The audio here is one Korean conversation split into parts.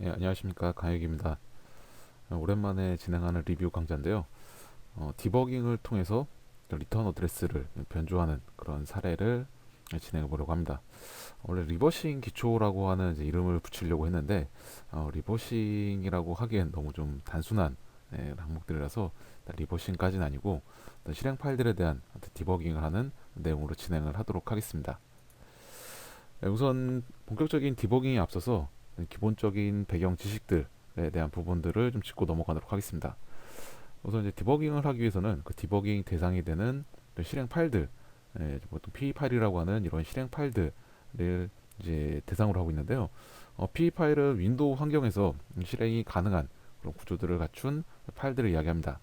예, 안녕하십니까 강혁입니다. 오랜만에 진행하는 리뷰 강좌인데요. 디버깅을 통해서 리턴 어드레스를 변조하는 그런 사례를 진행해 보려고 합니다. 원래 리버싱 기초라고 하는 이제 이름을 붙이려고 했는데 리버싱이라고 하기엔 너무 좀 단순한 항목들이라서 리버싱까지는 아니고 실행 파일들에 대한 디버깅을 하는 내용으로 진행을 하도록 하겠습니다. 우선 본격적인 디버깅에 앞서서 기본적인 배경 지식들에 대한 부분들을 좀 짚고 넘어가도록 하겠습니다. 우선 이제 디버깅을 하기 위해서는 그 디버깅 대상이 되는 실행 파일들, 보통 PE 파일이라고 하는 이런 실행 파일들을 이제 대상으로 하고 있는데요. PE 파일은 윈도우 환경에서 실행이 가능한 그런 구조들을 갖춘 파일들을 이야기합니다.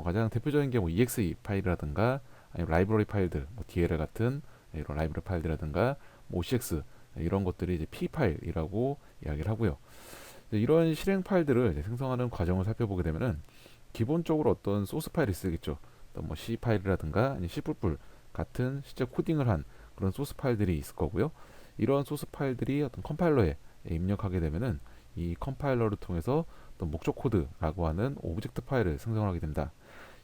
가장 대표적인 게 exe 파일이라든가 아니면 라이브러리 파일들, DLL 같은 이런 라이브러리 파일이라든가 OCX 이런 것들이 이제 P 파일이라고 이야기를 하고요. 이런 실행 파일들을 이제 생성하는 과정을 살펴보게 되면은 기본적으로 어떤 소스 파일이 쓰겠죠. 어떤 C 파일이라든가 아니면 C++ 같은 실제 코딩을 한 그런 소스 파일들이 있을 거고요. 이런 소스 파일들이 어떤 컴파일러에 입력하게 되면은 이 컴파일러를 통해서 어떤 목적 코드라고 하는 오브젝트 파일을 생성하게 됩니다.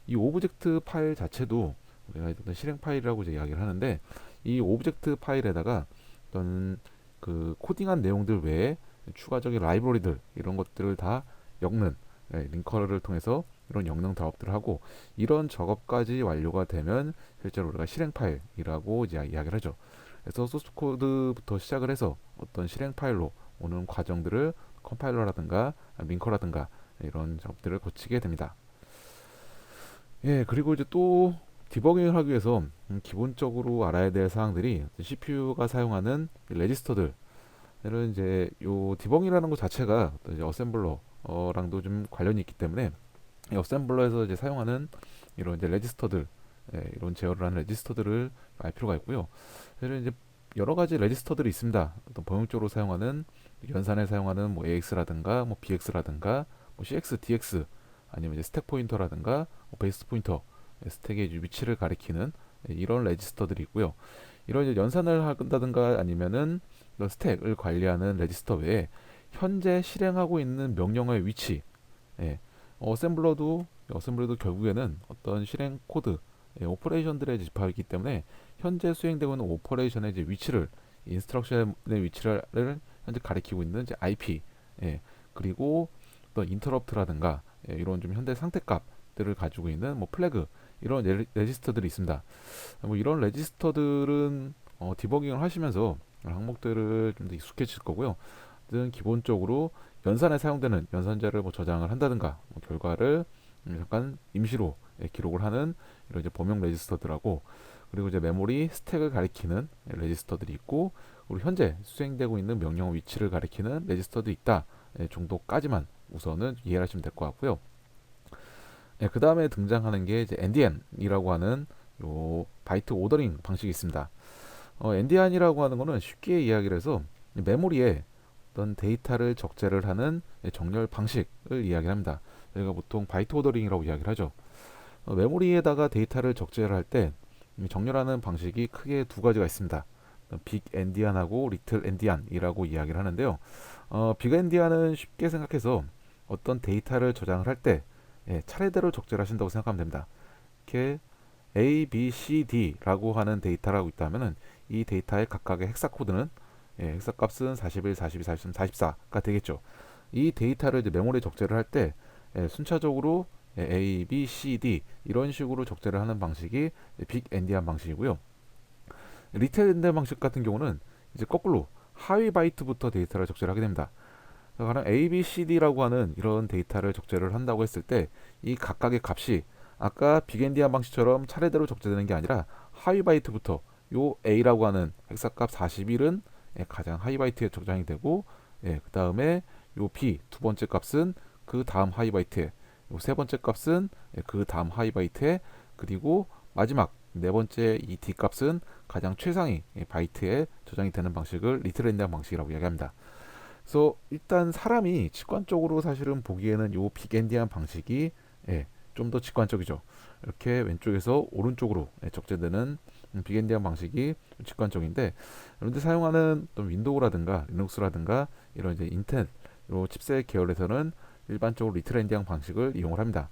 이 오브젝트 파일 자체도 우리가 어떤 실행 파일이라고 이제 이야기를 하는데 이 오브젝트 파일에다가 어떤 그 코딩한 내용들 외에 추가적인 라이브러리들 이런 것들을 다 엮는 링커를 통해서 이런 영능 작업들을 하고 이런 작업까지 완료가 되면 실제로 우리가 실행 파일이라고 이제 이야기를 하죠. 그래서 소스 코드부터 시작을 해서 어떤 실행 파일로 오는 과정들을 컴파일러라든가 링커라든가 이런 작업들을 거치게 됩니다. 예, 그리고 이제 또 디버깅을 하기 위해서 기본적으로 알아야 될 사항들이 CPU가 사용하는 레지스터들 는 이제 요 디버깅이라는 것 자체가 이제 어셈블러랑도 좀 관련이 있기 때문에 이 어셈블러에서 이제 사용하는 이런 이제 레지스터들 이런 제어를 하는 레지스터들을 알 필요가 있고요. 사실은 이제 여러 가지 레지스터들이 있습니다. 어떤 범용적으로 사용하는 연산에 사용하는 AX라든가 BX라든가 CX, DX 아니면 이제 스택 포인터라든가 베이스 포인터 스택의 위치를 가리키는 이런 레지스터들이 있고요. 이런 이제 연산을 한다든가 아니면은 이런 스택을 관리하는 레지스터 외에 현재 실행하고 있는 명령어의 위치, 예, 어셈블러도 결국에는 어떤 실행 코드, 오퍼레이션들의 집합이기 때문에 현재 수행되고 있는 오퍼레이션의 이제 위치를 인스트럭션의 위치를 현재 가리키고 있는 이제 IP, 그리고 또 인터럽트라든가 이런 좀 현대 상태값들을 가지고 있는 플래그 이런 레지스터들이 있습니다. 이런 레지스터들은 디버깅을 하시면서 항목들을 좀 더 익숙해질 거고요. 기본적으로 연산에 사용되는 연산자를 저장을 한다든가 결과를 잠깐 임시로 기록을 하는 이런 이제 범용 레지스터들하고 그리고 이제 메모리 스택을 가리키는 레지스터들이 있고 그리고 현재 수행되고 있는 명령 위치를 가리키는 레지스터도 있다 정도까지만 우선은 이해를 하시면 될 것 같고요. 그 다음에 등장하는 게 이제 NDN이라고 하는 요 바이트 오더링 방식이 있습니다. NDN이라고 하는 거는 쉽게 이야기를 해서 메모리에 어떤 데이터를 적재를 하는 정렬 방식을 이야기합니다. 저희가 보통 바이트 오더링이라고 이야기를 하죠. 메모리에다가 데이터를 적재를 할 때 정렬하는 방식이 크게 두 가지가 있습니다. 빅 엔디안하고 리틀 엔디안이라고 이야기를 하는데요. 빅 엔디안은 쉽게 생각해서 어떤 데이터를 저장을 할 때 차례대로 적재를 하신다고 생각하면 됩니다. 이렇게 A, B, C, D라고 하는 데이터라고 있다면은 이 데이터의 각각의 헥사 코드는 헥사 값은 41, 42, 43, 44가 되겠죠. 이 데이터를 이제 메모리에 적재를 할 때 순차적으로 A, B, C, D 이런 식으로 적재를 하는 방식이 빅 엔디안 방식이고요. 리틀 엔디안 방식 같은 경우는 이제 거꾸로 하위 바이트부터 데이터를 적재를 하게 됩니다. 가령 A, B, C, D라고 하는 이런 데이터를 적재를 한다고 했을 때 이 각각의 값이 아까 빅엔디안 방식처럼 차례대로 적재되는 게 아니라 하위 바이트부터 요 A라고 하는 헥사값 41은 가장 하위 바이트에 저장이 되고 그 다음에 요 B 두 번째 값은 그 다음 하위 바이트에 요 세 번째 값은 그 다음 하위 바이트에 그리고 마지막 네 번째 이 D 값은 가장 최상위 바이트에 저장이 되는 방식을 리틀 엔디안 방식이라고 이야기합니다. 그래서 일단 사람이 직관적으로 사실은 보기에는 요 빅엔디안 방식이 좀 더 직관적이죠. 이렇게 왼쪽에서 오른쪽으로 적재되는 빅엔디안 방식이 직관적인데 그런데 사용하는 또 윈도우라든가 리눅스라든가 이런 이제 인텔 요 칩셋 계열에서는 일반적으로 리틀 엔디안 방식을 이용을 합니다.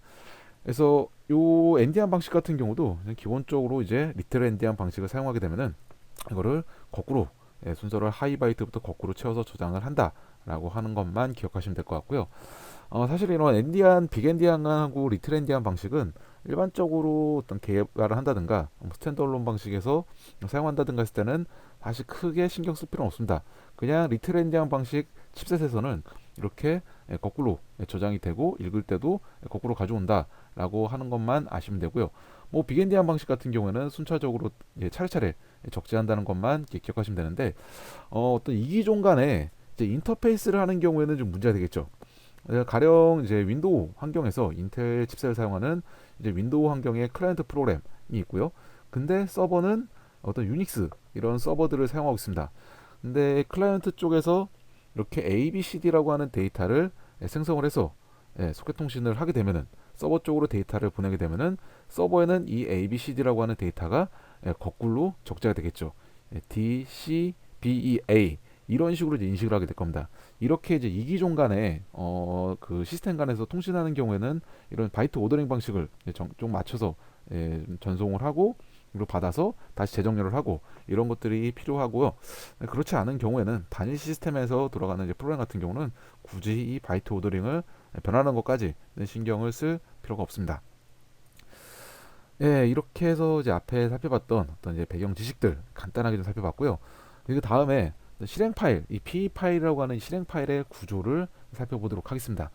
그래서 요 엔디안 방식 같은 경우도 기본적으로 이제 리틀 엔디안 방식을 사용하게 되면은 이거를 거꾸로 순서를 하이바이트부터 거꾸로 채워서 저장을 한다라고 하는 것만 기억하시면 될 것 같고요. 사실 이런 엔디안, 빅엔디안하고 리틀 엔디안 방식은 일반적으로 어떤 개발을 한다든가 스탠드얼론 방식에서 사용한다든가 했을 때는 사실 크게 신경 쓸 필요는 없습니다. 그냥 리틀 엔디안 방식 칩셋에서는 이렇게 거꾸로 저장이 되고 읽을 때도 거꾸로 가져온다라고 하는 것만 아시면 되고요. 뭐 빅엔디안 방식 같은 경우에는 순차적으로 차례차례 적재한다는 것만 기억하시면 되는데 어떤 이기종 간에 이제 인터페이스를 하는 경우에는 좀 문제가 되겠죠. 가령 이제 윈도우 환경에서 인텔 칩셋을 사용하는 이제 윈도우 환경의 클라이언트 프로그램이 있고요. 근데 서버는 어떤 유닉스 이런 서버들을 사용하고 있습니다. 근데 클라이언트 쪽에서 이렇게 ABCD라고 하는 데이터를 생성을 해서 소켓 통신을 하게 되면은 서버 쪽으로 데이터를 보내게 되면은 서버에는 이 ABCD라고 하는 데이터가 거꾸로 적재가 되겠죠. D, C, B, E, A 이런 식으로 이제 인식을 하게 될 겁니다. 이렇게 이제 이기종 간에 그 시스템 간에서 통신하는 경우에는 이런 바이트 오더링 방식을 좀 맞춰서 전송을 하고 그리고 받아서 다시 재정렬을 하고 이런 것들이 필요하고요. 그렇지 않은 경우에는 단일 시스템에서 돌아가는 이제 프로그램 같은 경우는 굳이 이 바이트 오더링을 변하는 것까지 신경을 쓸 필요가 없습니다. 예, 이렇게 해서 이제 앞에 살펴봤던 어떤 이제 배경 지식들 간단하게 좀 살펴봤고요. 그 다음에 실행 파일, 이 PE 파일이라고 하는 실행 파일의 구조를 살펴보도록 하겠습니다.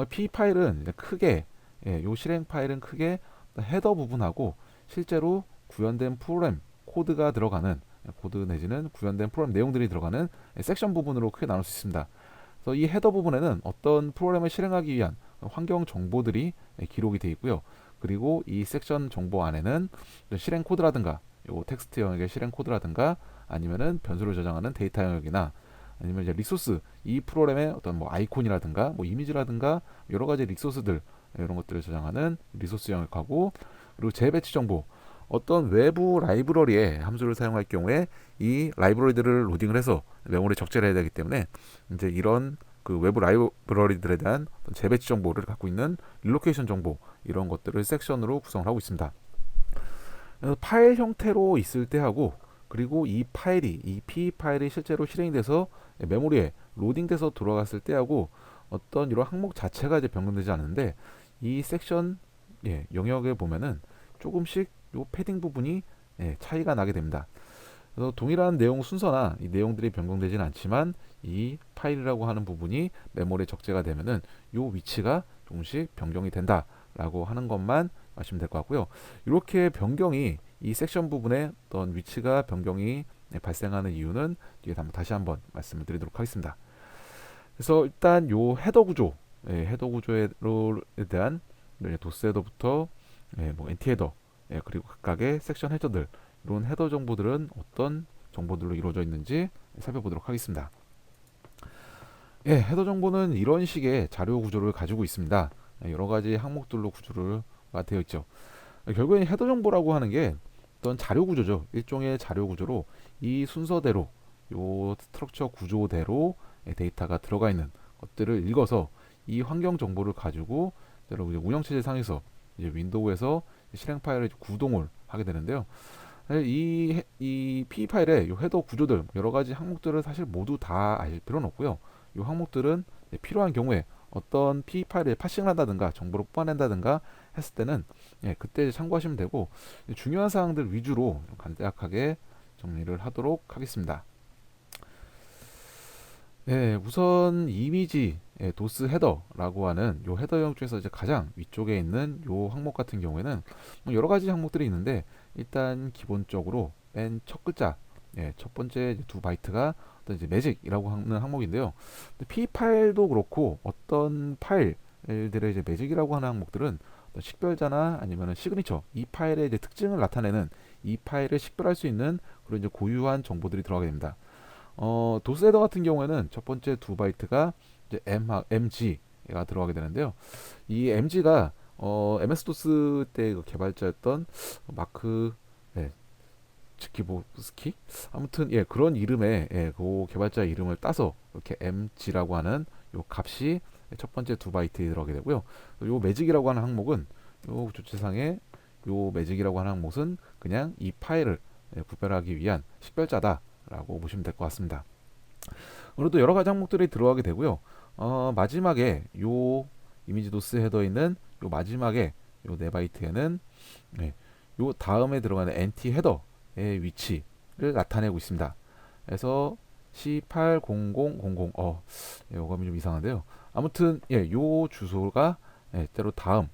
PE 파일은 크게, 요 실행 파일은 크게 헤더 부분하고 실제로 구현된 프로그램 코드가 들어가는 코드 내지는 구현된 프로그램 내용들이 들어가는 섹션 부분으로 크게 나눌 수 있습니다. 그래서 이 헤더 부분에는 어떤 프로그램을 실행하기 위한 환경 정보들이 기록이 되어 있고요. 그리고 이 섹션 정보 안에는 실행 코드라든가 요 텍스트 영역의 실행 코드라든가 아니면은 변수를 저장하는 데이터 영역이나 아니면 이제 리소스 이 프로그램의 어떤 뭐 아이콘이라든가 뭐 이미지라든가 여러 가지 리소스들 이런 것들을 저장하는 리소스 영역하고 그리고 재배치 정보 어떤 외부 라이브러리의 함수를 사용할 경우에 이 라이브러리들을 로딩을 해서 메모리에 적재를 해야 되기 때문에 이제 이런 그 외부 라이브러리들에 대한 재배치 정보를 갖고 있는 릴로케이션 정보 이런 것들을 섹션으로 구성을 하고 있습니다. 파일 형태로 있을 때 하고 그리고 이 파일이 이 P 파일이 실제로 실행이 돼서 메모리에 로딩돼서 돌아갔을 때 하고 어떤 이런 항목 자체가 이제 변경되지 않는데 이 섹션 영역에 보면은 조금씩 요 패딩 부분이 차이가 나게 됩니다. 그래서 동일한 내용 순서나 이 내용들이 변경되지는 않지만 이 파일이라고 하는 부분이 메모리에 적재가 되면은 요 위치가 조금씩 변경이 된다라고 하는 것만 아시면 될 것 같고요. 이렇게 변경이 이 섹션 부분에 어떤 위치가 변경이 발생하는 이유는 뒤에 다시 한번 말씀을 드리도록 하겠습니다. 그래서 일단 요 헤더 구조, 헤더 구조에 대한 도스 헤더부터 뭐 엔티 헤더, 그리고 각각의 섹션 헤더들 이런 헤더 정보들은 어떤 정보들로 이루어져 있는지 살펴보도록 하겠습니다. 헤더 정보는 이런 식의 자료 구조를 가지고 있습니다. 여러 가지 항목들로 구조가 되어 있죠. 결국엔 헤더 정보라고 하는 게 어떤 자료 구조죠. 일종의 자료 구조로 이 순서대로 요 스트럭처 구조대로 데이터가 들어가 있는 것들을 읽어서 이 환경 정보를 가지고 운영체제 상에서 이제 윈도우에서 실행 파일을 구동을 하게 되는데요. 이 P 파일의 헤더 구조들 여러 가지 항목들을 사실 모두 다 아실 필요는 없고요. 이 항목들은 필요한 경우에 어떤 P 파일을 파싱을 한다든가 정보를 뽑아낸다든가 했을 때는 그때 참고하시면 되고 중요한 사항들 위주로 간략하게 정리를 하도록 하겠습니다. 우선 이미지 도스 헤더라고 하는 요 헤더 영역 중에서 이제 가장 위쪽에 있는 요 항목 같은 경우에는 뭐 여러 가지 항목들이 있는데 일단 기본적으로 맨 첫 글자 첫 번째 두 바이트가 어떤 이제 매직이라고 하는 항목인데요. P 파일도 그렇고 어떤 파일들의 이제 매직이라고 하는 항목들은 식별자나 아니면 시그니처 이 파일의 이제 특징을 나타내는 이 파일을 식별할 수 있는 그런 이제 고유한 정보들이 들어가게 됩니다. 도스 헤더 같은 경우에는 첫 번째 두 바이트가 이제 MG가 들어가게 되는데요. 이 MG가 MS 도스 때 그 개발자였던 마크 츠키보스키 아무튼 그런 이름의 그 개발자 이름을 따서 이렇게 MG라고 하는 요 값이 첫 번째 2바이트 들어가게 되고요. 요 매직이라고 하는 항목은 요 주체상에 요 매직이라고 하는 항목은 그냥 이 파일을 구별하기 위한 식별자다라고 보시면 될 것 같습니다. 오늘도 여러 가지 항목들이 들어가게 되고요. 마지막에 요 이미지 도스 헤더에 있는 요 마지막에 요 4바이트에는 요 다음에 들어가는 엔티 헤더의 위치를 나타내고 있습니다. 그래서 C80000 요감이 좀 이상한데요. 아무튼 요 주소가 때로 다음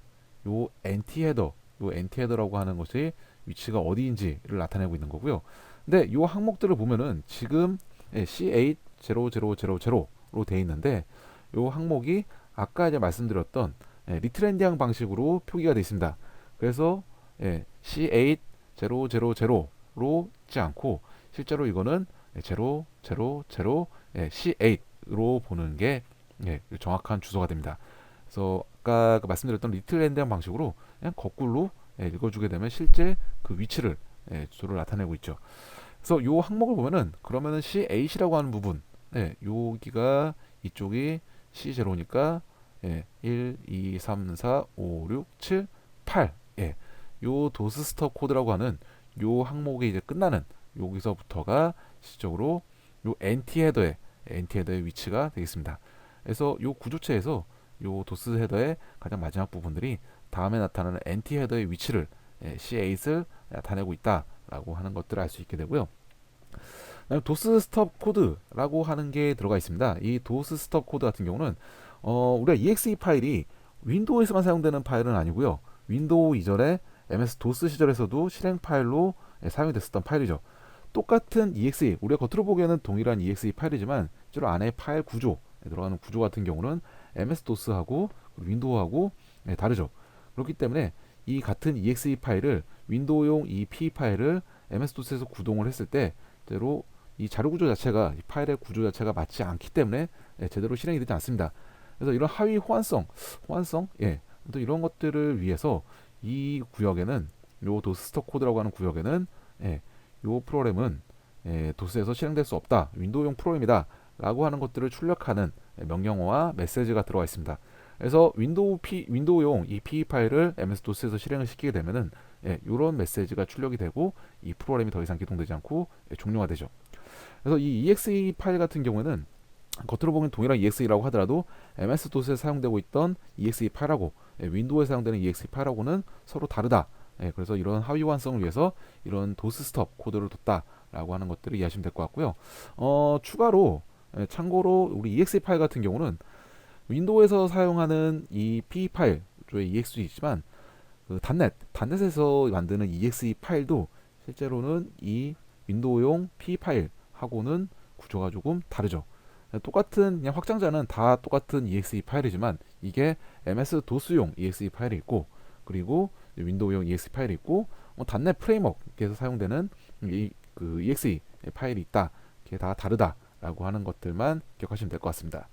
요 엔티 헤더라고 하는 것이 위치가 어디인지를 나타내고 있는 거고요. 근데 요 항목들을 보면은 지금 C80000로 되어 있는데 요 항목이 아까 이제 말씀드렸던 리트렌디앙 방식으로 표기가 되어 있습니다. 그래서 C80000로 있지 않고 실제로 이거는 000 C8로 보는 게 정확한 주소가 됩니다. 그래서 아까 말씀드렸던 리트렌디앙 방식으로 그냥 거꾸로 읽어주게 되면 실제 그 위치를 주소를 나타내고 있죠. 그래서 이 항목을 보면은 그러면은 C8이라고 하는 부분, 여기가 이쪽이 C0니까 1, 2, 3, 4, 5, 6, 7, 8. 요 도스 스톱 코드라고 하는 요 항목이 이제 끝나는 여기서부터가 실적으로 요 엔티 헤더의 위치가 되겠습니다. 그래서 요 구조체에서 요 도스 헤더의 가장 마지막 부분들이 다음에 나타나는 엔티 헤더의 위치를 C8을 나타내고 있다라고 하는 것들을 알 수 있게 되고요. 도스 스톱 코드라고 하는 게 들어가 있습니다. 이 도스 스톱 코드 같은 경우는 우리가 exe 파일이 윈도우에서만 사용되는 파일은 아니고요. 윈도우 이전에 MS 도스 시절에서도 실행 파일로 사용이 됐었던 파일이죠. 똑같은 exe, 우리가 겉으로 보기에는 동일한 exe 파일이지만 실제로 안에 파일 구조, 들어가는 구조 같은 경우는 MS 도스하고 윈도우하고 다르죠. 그렇기 때문에 이 같은 exe 파일을 윈도우용 이 p 파일을 MS 도스에서 구동을 했을 때 제대로 이 자료 구조 자체가 이 파일의 구조 자체가 맞지 않기 때문에 제대로 실행이 되지 않습니다. 그래서 이런 하위 호환성, 또 이런 것들을 위해서 이 구역에는 요 도스 스톱 코드라고 하는 구역에는 요 프로그램은 도스에서 실행될 수 없다. 윈도우용 프로그램이다. 라고 하는 것들을 출력하는 명령어와 메시지가 들어가 있습니다. 그래서 윈도우용 이 PE 파일을 MS-DOS에서 실행을 시키게 되면은 이런 메시지가 출력이 되고 이 프로그램이 더 이상 기동되지 않고 종료가 되죠. 그래서 이 exe 파일 같은 경우에는 겉으로 보면 동일한 exe라고 하더라도 MS-DOS에 사용되고 있던 exe 파일하고 윈도우에 사용되는 exe 파일하고는 서로 다르다. 그래서 이런 하위 호환성을 위해서 이런 도스 스톱 코드를 뒀다라고 하는 것들을 이해하시면 될 것 같고요. 추가로 참고로 우리 exe 파일 같은 경우는 윈도우에서 사용하는 이 PE 파일 쪽에 EX도 있지만 그 단넷에서 만드는 exe 파일도 실제로는 이 윈도우용 PE 파일하고는 구조가 조금 다르죠. 똑같은 그냥 확장자는 다 똑같은 exe 파일이지만 이게 MS-DOS용 exe 파일이 있고 그리고 윈도우용 exe 파일이 있고 단넷 프레임워크에서 사용되는 그 exe 파일이 있다. 이게 다 다르다라고 하는 것들만 기억하시면 될 것 같습니다.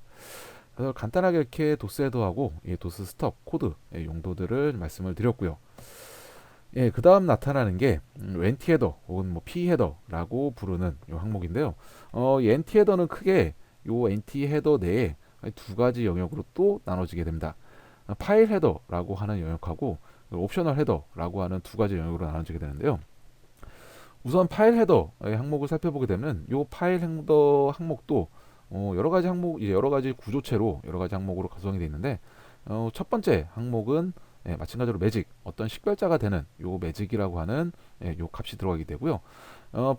그래서 간단하게 이렇게 도스 헤더하고 도스 스톱 코드 용도들을 말씀을 드렸고요. 그 다음 나타나는 게 엔티 헤더 혹은 P 헤더라고 부르는 이 항목인데요. 이 엔티 헤더는 크게 요 엔티 헤더 내에 두 가지 영역으로 또 나눠지게 됩니다. 파일 헤더라고 하는 영역하고 옵셔널 헤더라고 하는 두 가지 영역으로 나눠지게 되는데요. 우선 파일 헤더의 항목을 살펴보게 되면 이 파일 헤더 항목도 여러 가지 항목, 여러 가지 구조체로 여러 가지 항목으로 구성이 되어 있는데 첫 번째 항목은 마찬가지로 매직, 어떤 식별자가 되는 요 매직이라고 하는 요 값이 들어가게 되고요.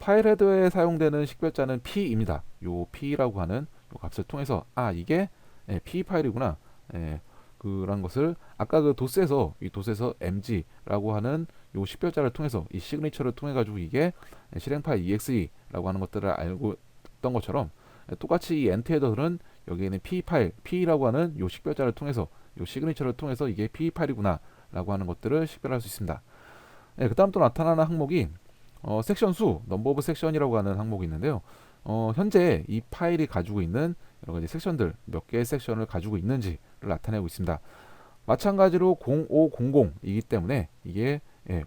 파일 헤더에 사용되는 식별자는 P입니다. 요 P라고 하는 요 값을 통해서 이게 P 파일이구나. 그런 것을 아까 그 도스에서 mg라고 하는 요 식별자를 통해서 이 시그니처를 통해 가지고 이게 실행 파일 exe라고 하는 것들을 알고 있던 것처럼 똑같이 이 엔트 헤더는 여기에는 P라고 하는 요 식별자를 통해서 요 시그니처를 통해서 이게 P 파일이구나 라고 하는 것들을 식별할 수 있습니다. 그 다음 또 나타나는 항목이 섹션 수, 넘버 오브 섹션이라고 하는 항목이 있는데요. 현재 이 파일이 가지고 있는 여러 가지 섹션들, 몇 개의 섹션을 가지고 있는지를 나타내고 있습니다. 마찬가지로 0500이기 때문에 이게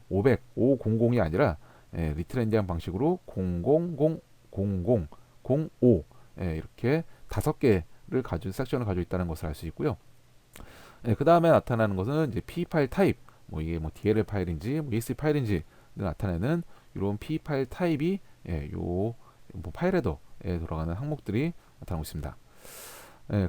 500이 아니라 리트렌디한 방식으로 0000005 이렇게 5개를 섹션을 가지고 있다는 것을 알 수 있고요. 그 다음에 나타나는 것은 이제 P 파일 타입, 뭐 이게 뭐 DLL 파일인지 뭐 EXE 파일인지 나타내는 이런 P 파일 타입이 요 뭐 파일 헤더에 들어가는 항목들이 나타나고 있습니다.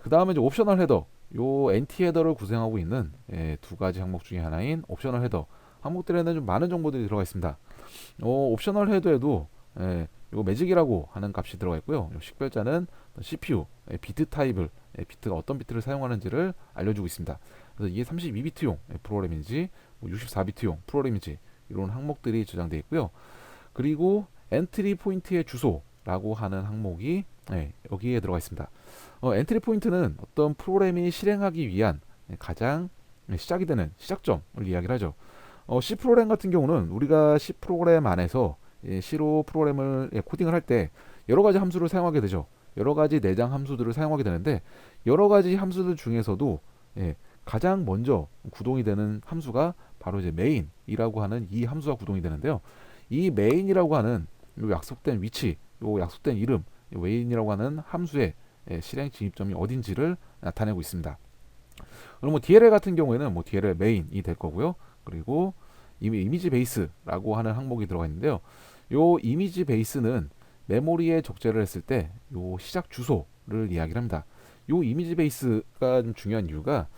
그 다음에 이제 옵셔널 헤더, 요 NT 헤더를 구성하고 있는 두 가지 항목 중에 하나인 옵셔널 헤더 항목들에는 좀 많은 정보들이 들어가 있습니다. 옵셔널 헤더에도 요 매직이라고 하는 값이 들어가 있고요. 요 식별자는 CPU 비트 타입을 비트가 어떤 비트를 사용하는지를 알려주고 있습니다. 그래서 이게 32비트용 프로그램인지 64비트용 프로그램인지 이런 항목들이 저장되어 있고요. 그리고 엔트리 포인트의 주소라고 하는 항목이 여기에 들어가 있습니다. 엔트리 포인트는 어떤 프로그램이 실행하기 위한 가장 시작이 되는 시작점을 이야기를 하죠. C 프로그램 같은 경우는 우리가 C 프로그램 안에서 C로 프로그램을 코딩을 할 때 여러 가지 함수를 사용하게 되죠. 여러 가지 내장 함수들을 사용하게 되는데 여러 가지 함수들 중에서도 가장 먼저 구동이 되는 함수가 바로 이제 main이라고 하는 이 함수가 구동이 되는데요. 이 main이라고 하는 요 약속된 위치, 요 약속된 이름, main이라고 하는 함수의 실행 진입점이 어딘지를 나타내고 있습니다. 그럼 뭐 DLL 같은 경우에는 뭐 DLL main이 될 거고요. 그리고 이미지 베이스라고 하는 항목이 들어가 있는데요. 요 이미지 베이스는 메모리에 적재를 했을 때 요 시작 주소를 이야기를 합니다. 요 이미지 베이스가 좀 중요한 이유가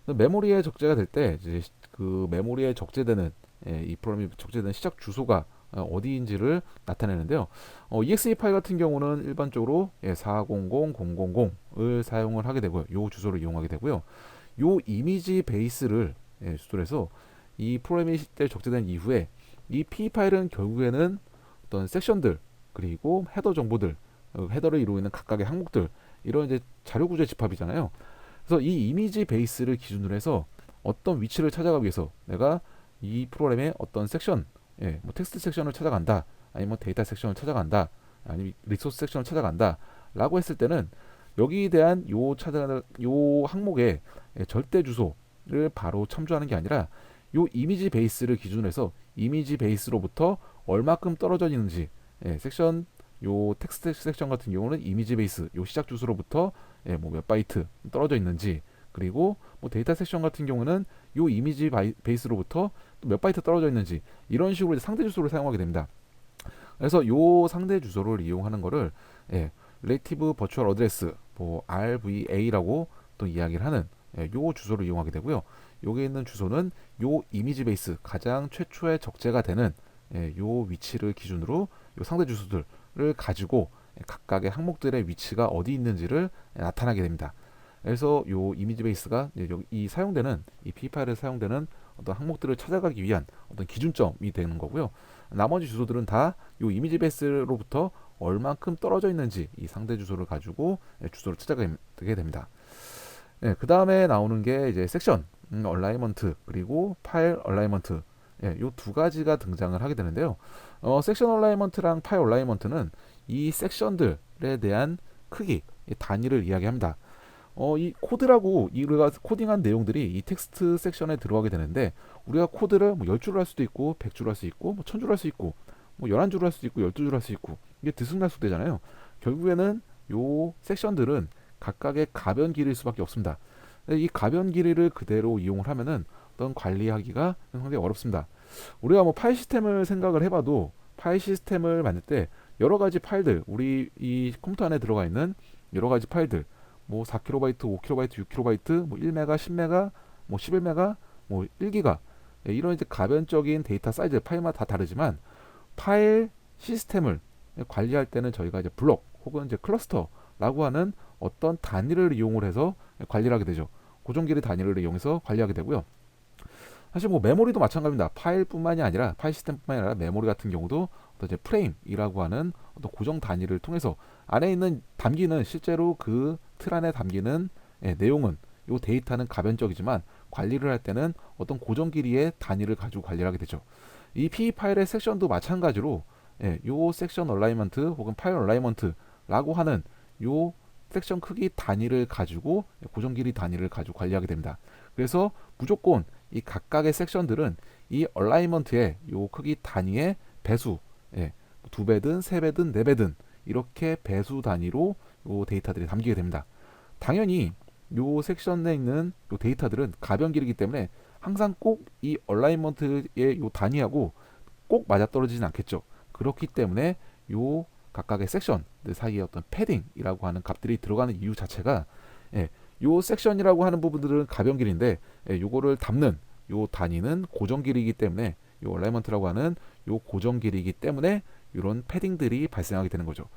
메모리에 적재가 될 때 이제 그 메모리에 적재되는 이 프로그램이 적재되는 시작 주소가 어디인지를 나타내는데요. exe 파일 같은 경우는 일반적으로 400000을 사용을 하게 되고요. 요 주소를 이용하게 되고요. 요 이미지 베이스를 주소로 해서 이 프로그램이 적재된 이후에 이 P 파일은 결국에는 어떤 섹션들 그리고 헤더 정보들, 헤더를 이루고 있는 각각의 항목들 이런 이제 자료 구조의 집합이잖아요. 그래서 이 이미지 베이스를 기준으로 해서 어떤 위치를 찾아가기 위해서 내가 이 프로그램의 어떤 섹션, 뭐 텍스트 섹션을 찾아간다, 아니면 뭐 데이터 섹션을 찾아간다, 아니면 리소스 섹션을 찾아간다라고 했을 때는 여기에 대한 요 항목의 절대 주소를 바로 참조하는 게 아니라 요 이미지 베이스를 기준으로 해서 이미지 베이스로부터 얼마큼 떨어져 있는지 섹션 요 텍스트 섹션 같은 경우는 이미지 베이스 요 시작 주소로부터 뭐 몇 바이트 떨어져 있는지 그리고 뭐 데이터 섹션 같은 경우는 요 이미지 베이스로부터 몇 바이트 떨어져 있는지 이런 식으로 상대 주소를 사용하게 됩니다. 그래서 요 상대 주소를 이용하는 거를 Relative Virtual Address 뭐 RVA라고 또 이야기를 하는 요 주소를 이용하게 되고요. 여기 있는 주소는 요 이미지 베이스 가장 최초에 적재가 되는 요 위치를 기준으로 요 상대 주소들을 가지고 각각의 항목들의 위치가 어디 있는지를 나타나게 됩니다. 그래서 요 이미지 베이스가 이 사용되는 이 P 파일에 사용되는 어떤 항목들을 찾아가기 위한 어떤 기준점이 되는 거고요. 나머지 주소들은 다 요 이미지 베이스로부터 얼만큼 떨어져 있는지 이 상대 주소를 가지고 주소를 찾아가게 됩니다. 그 다음에 나오는 게 이제 섹션 얼라이먼트 그리고 파일 얼라이먼트 요 두 가지가 등장을 하게 되는데요. 섹션 얼라이먼트랑 파일 얼라이먼트는 이 섹션들에 대한 크기, 단위를 이야기합니다. 이 코드라고 우리가 코딩한 내용들이 이 텍스트 섹션에 들어가게 되는데 우리가 코드를 뭐 10줄을 할 수도 있고 100줄을 할 수 있고 뭐 1000줄을 할 수 있고 뭐 11줄을 할 수도 있고 12줄을 할 수 있고 이게 들쑥날쑥되잖아요. 결국에는 요 섹션들은 각각의 가변 길이일 수밖에 없습니다. 이 가변 길이를 그대로 이용을 하면은 어떤 관리하기가 상당히 어렵습니다. 우리가 뭐 파일 시스템을 생각을 해봐도 파일 시스템을 만들 때 여러 가지 파일들 우리 이 컴퓨터 안에 들어가 있는 여러 가지 파일들 뭐 4KB, 5KB, 6KB, 뭐 1메가, 10메가, 뭐 11메가, 뭐 1기가 이런 이제 가변적인 데이터 사이즈 파일마다 다 다르지만 파일 시스템을 관리할 때는 저희가 이제 블록 혹은 이제 클러스터라고 하는 어떤 단위를 이용을 해서 관리를 하게 되죠. 고정 길이 단위를 이용해서 관리하게 되고요. 사실 뭐 메모리도 마찬가지입니다. 파일뿐만이 아니라 파일 시스템뿐만이 아니라 메모리 같은 경우도 어떤 이제 프레임이라고 하는 어떤 고정 단위를 통해서 안에 있는 담기는 실제로 그 틀 안에 담기는 내용은 이 데이터는 가변적이지만 관리를 할 때는 어떤 고정 길이의 단위를 가지고 관리를 하게 되죠. 이 P 파일의 섹션도 마찬가지로 요 섹션 얼라이먼트 혹은 파일 얼라이먼트라고 하는 요 섹션 크기 단위를 가지고 고정 길이 단위를 가지고 관리하게 됩니다. 그래서 무조건 이 각각의 섹션들은 이 얼라이먼트의 요 크기 단위의 배수, 2배든 3배든 4배든 이렇게 배수 단위로 요 데이터들이 담기게 됩니다. 당연히 요 섹션 내에 있는 요 데이터들은 가변길이기 때문에 항상 꼭 이 얼라이먼트의 요 단위하고 꼭 맞아떨어지진 않겠죠. 그렇기 때문에 요 각각의 섹션 사이에 어떤 패딩이라고 하는 값들이 들어가는 이유 자체가, 예, 요 섹션이라고 하는 부분들은 가변길인데, 예, 요거를 담는 요 단위는 고정길이기 때문에, 요 얼라이먼트라고 하는 요 고정길이기 때문에 이런 패딩들이 발생하게 되는 거죠.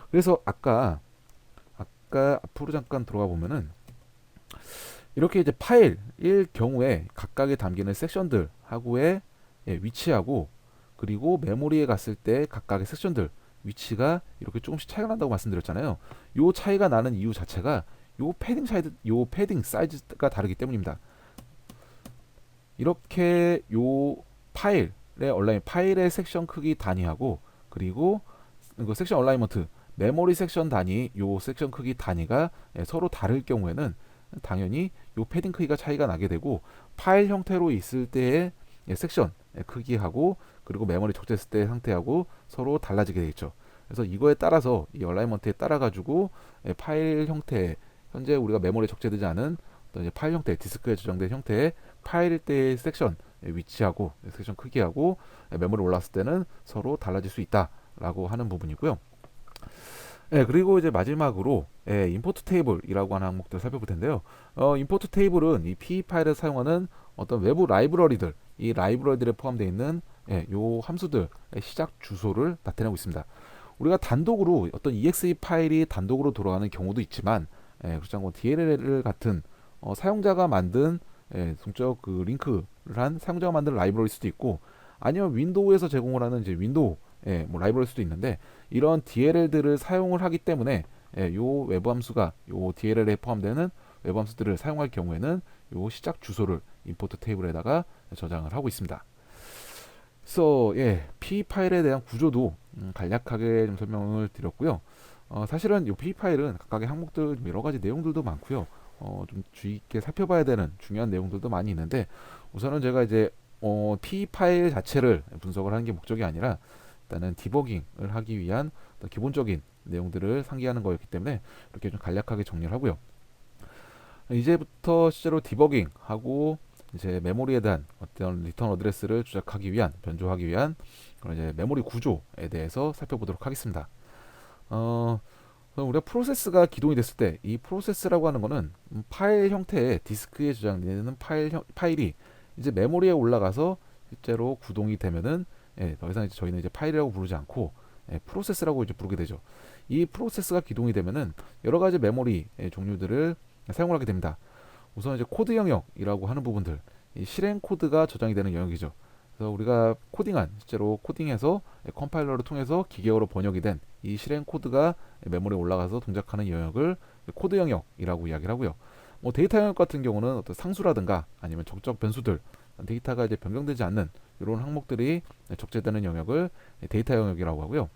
그래서 아까 앞으로 잠깐 들어가 보면은 이렇게 이제 파일일 경우에 각각에 담기는 섹션들하고의, 예, 위치하고, 그리고 메모리에 갔을 때 각각의 섹션들 위치가 이렇게 조금씩 차이가 난다고 말씀드렸잖아요. 요 차이가 나는 이유 자체가 요 패딩 사이즈가 다르기 때문입니다. 이렇게 요 파일의 섹션 크기 단위하고, 그리고 그 섹션 얼라이먼트 메모리 섹션 단위, 요 섹션 크기 단위가, 예, 서로 다를 경우에는 당연히 요 패딩 크기가 차이가 나게 되고, 파일 형태로 있을 때의, 예, 섹션, 예, 크기하고, 그리고 메모리 적재했을 때의 상태하고 서로 달라지게 되겠죠. 그래서 이거에 따라서 이 얼라이먼트에 따라 가지고, 예, 파일 형태, 현재 우리가 메모리에 적재되지 않은 어떤 이제 파일 형태, 디스크에 저장된 형태의 파일일 때의 섹션, 예, 위치하고, 예, 섹션 크기하고, 예, 메모리 올랐을 때는 서로 달라질 수 있다라고 하는 부분이고요. 네, 그리고 이제 마지막으로, 예, 임포트 테이블이라고 하는 항목들을 살펴볼 텐데요. 임포트 테이블은 이 PE 파일에 사용하는 어떤 외부 라이브러리들, 이 라이브러리들에 포함되어 있는, 예, 요 함수들의 시작 주소를 나타내고 있습니다. 우리가 단독으로 어떤 exe 파일이 단독으로 돌아가는 경우도 있지만, 예, 그렇지 않고 DLL 같은 사용자가 만든, 예, 동적 그 링크를 한 사용자가 만든 라이브러리일 수도 있고, 아니면 윈도우에서 제공을 하는 이제 윈도우, 예, 뭐 라이브러리일 수도 있는데, 이런 DLL들을 사용을 하기 때문에, 예, 요 외부 함수가 요 DLL에 포함되는 외부 함수들을 사용할 경우에는 요 시작 주소를 임포트 테이블에다가 저장을 하고 있습니다. 그래서, 예, P 파일에 대한 구조도 간략하게 좀 설명을 드렸고요. 사실은 이 P 파일은 각각의 항목들 여러 가지 내용들도 많고요. 좀 주의 깊게 살펴봐야 되는 중요한 내용들도 많이 있는데, 우선은 제가 이제 P 파일 자체를 분석을 하는 게 목적이 아니라 일단은 디버깅을 하기 위한 기본적인 내용들을 상기하는 거였기 때문에 이렇게 좀 간략하게 정리를 하고요. 이제부터 실제로 디버깅하고 이제 메모리에 대한 어떤 리턴 어드레스를 조작하기 위한, 변조하기 위한 그런 이제 메모리 구조에 대해서 살펴보도록 하겠습니다. 우리가 프로세스가 기동이 됐을 때, 이 프로세스라고 하는 거는 파일 형태의 디스크에 저장되는 파일이 이제 메모리에 올라가서 실제로 구동이 되면은, 예, 더 이상 이제 저희는 이제 파일이라고 부르지 않고, 예, 프로세스라고 이제 부르게 되죠. 이 프로세스가 기동이 되면은 여러 가지 메모리 종류들을 사용을 하게 됩니다. 우선 이제 코드 영역이라고 하는 부분들, 이 실행 코드가 저장이 되는 영역이죠. 그래서 우리가 실제로 코딩해서 컴파일러를 통해서 기계어로 번역이 된 이 실행 코드가 메모리에 올라가서 동작하는 영역을 코드 영역이라고 이야기를 하고요. 뭐 데이터 영역 같은 경우는 어떤 상수라든가 아니면 적적 변수들, 데이터가 이제 변경되지 않는 이런 항목들이 적재되는 영역을 데이터 영역이라고 하고요.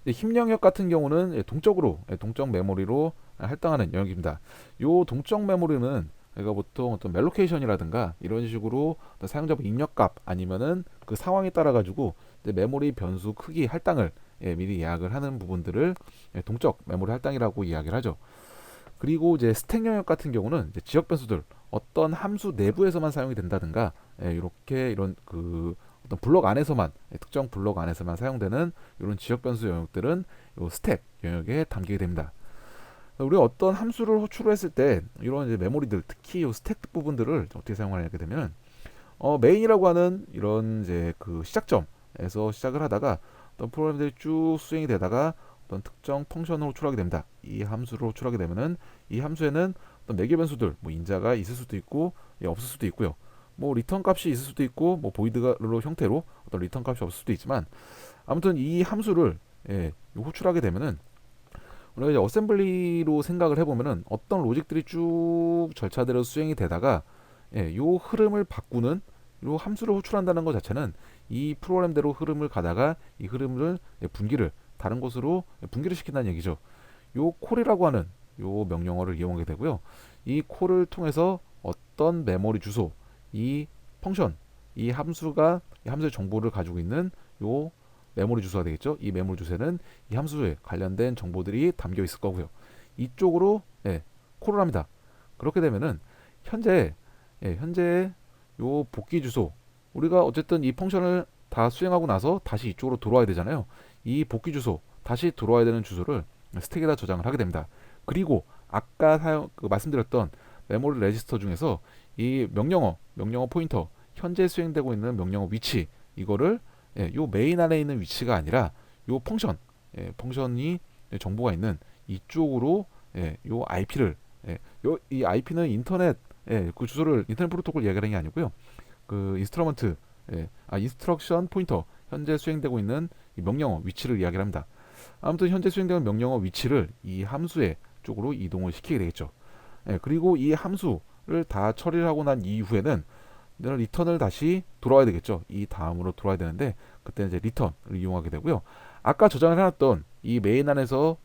힘 영역 같은 경우는 동적 메모리로 할당하는 영역입니다. 요 동적 메모리는 저희가 보통 어떤 멜로케이션이라든가 이런 식으로 사용자 입력값 아니면은 그 상황에 따라 가지고 메모리 변수 크기 할당을, 예, 미리 예약을 하는 부분들을, 예, 동적 메모리 할당이라고 이야기를 하죠. 그리고 이제 스택 영역 같은 경우는 이제 지역 변수들, 어떤 함수 내부에서만 사용이 된다든가, 예, 이렇게 이런 그 어떤 블록 안에서만, 예, 특정 블록 안에서만 사용되는 이런 지역 변수 영역들은 요 스택 영역에 담기게 됩니다. 우리가 어떤 함수를 호출을 했을 때 이런 이제 메모리들, 특히 이 스택 부분들을 어떻게 사용하게 되면, 메인이라고 하는 이런 이제 그 시작점에서 시작을 하다가 어떤 프로그램들이 쭉 수행이 되다가 어떤 특정 펑션을 호출하게 됩니다. 이 함수를 호출하게 되면은 이 함수에는 어떤 매개 변수들, 뭐 인자가 있을 수도 있고, 예, 없을 수도 있고요. 뭐 리턴 값이 있을 수도 있고, 뭐 보이드로 형태로 어떤 리턴 값이 없을 수도 있지만, 아무튼 이 함수를, 예, 호출하게 되면은 우리가 이제 어셈블리로 생각을 해보면은 어떤 로직들이 쭉 절차대로 수행이 되다가, 예, 요 흐름을 바꾸는 요 함수를 호출한다는 것 자체는 이 프로그램대로 흐름을 가다가 이 흐름을, 예, 다른 곳으로 분기를 시킨다는 얘기죠. 요 콜이라고 하는 요 명령어를 이용하게 되고요. 이 콜을 통해서 어떤 메모리 주소, 이 펑션, 이 함수의 정보를 가지고 있는 요 메모리 주소가 되겠죠. 이 메모리 주소에는 이 함수에 관련된 정보들이 담겨 있을 거고요. 이쪽으로, 예, 콜을 합니다. 그렇게 되면은 현재 현재 요 복귀 주소, 우리가 어쨌든 이 펑션을 다 수행하고 나서 다시 이쪽으로 돌아와야 되잖아요. 이 복귀 주소, 다시 돌아와야 되는 주소를 스택에다 저장을 하게 됩니다. 그리고 아까 말씀드렸던 메모리 레지스터 중에서 이 명령어 포인터, 현재 수행되고 있는 명령어 위치, 이거를 요 메인 안에 있는 위치가 아니라 요 펑션이 정보가 있는 이쪽으로 요 IP를, 이 IP는 인터넷, 그 주소를 인터넷 프로토콜 이야기하는 게 아니고요. 그 인스트럭션 포인터, 현재 수행되고 있는 이 명령어 위치를 이야기를 합니다. 아무튼 현재 수행되는 명령어 위치를 이 함수의 쪽으로 이동을 시키게 되겠죠. 그리고 이 함수를 다 처리를 하고 난 이후에는 리턴을 다시 돌아와야 되겠죠. 이 다음으로 돌아와야 되는데 그때는 이제 리턴을 이용하게 되고요. 아까 저장을 해놨던 이 메인 안에서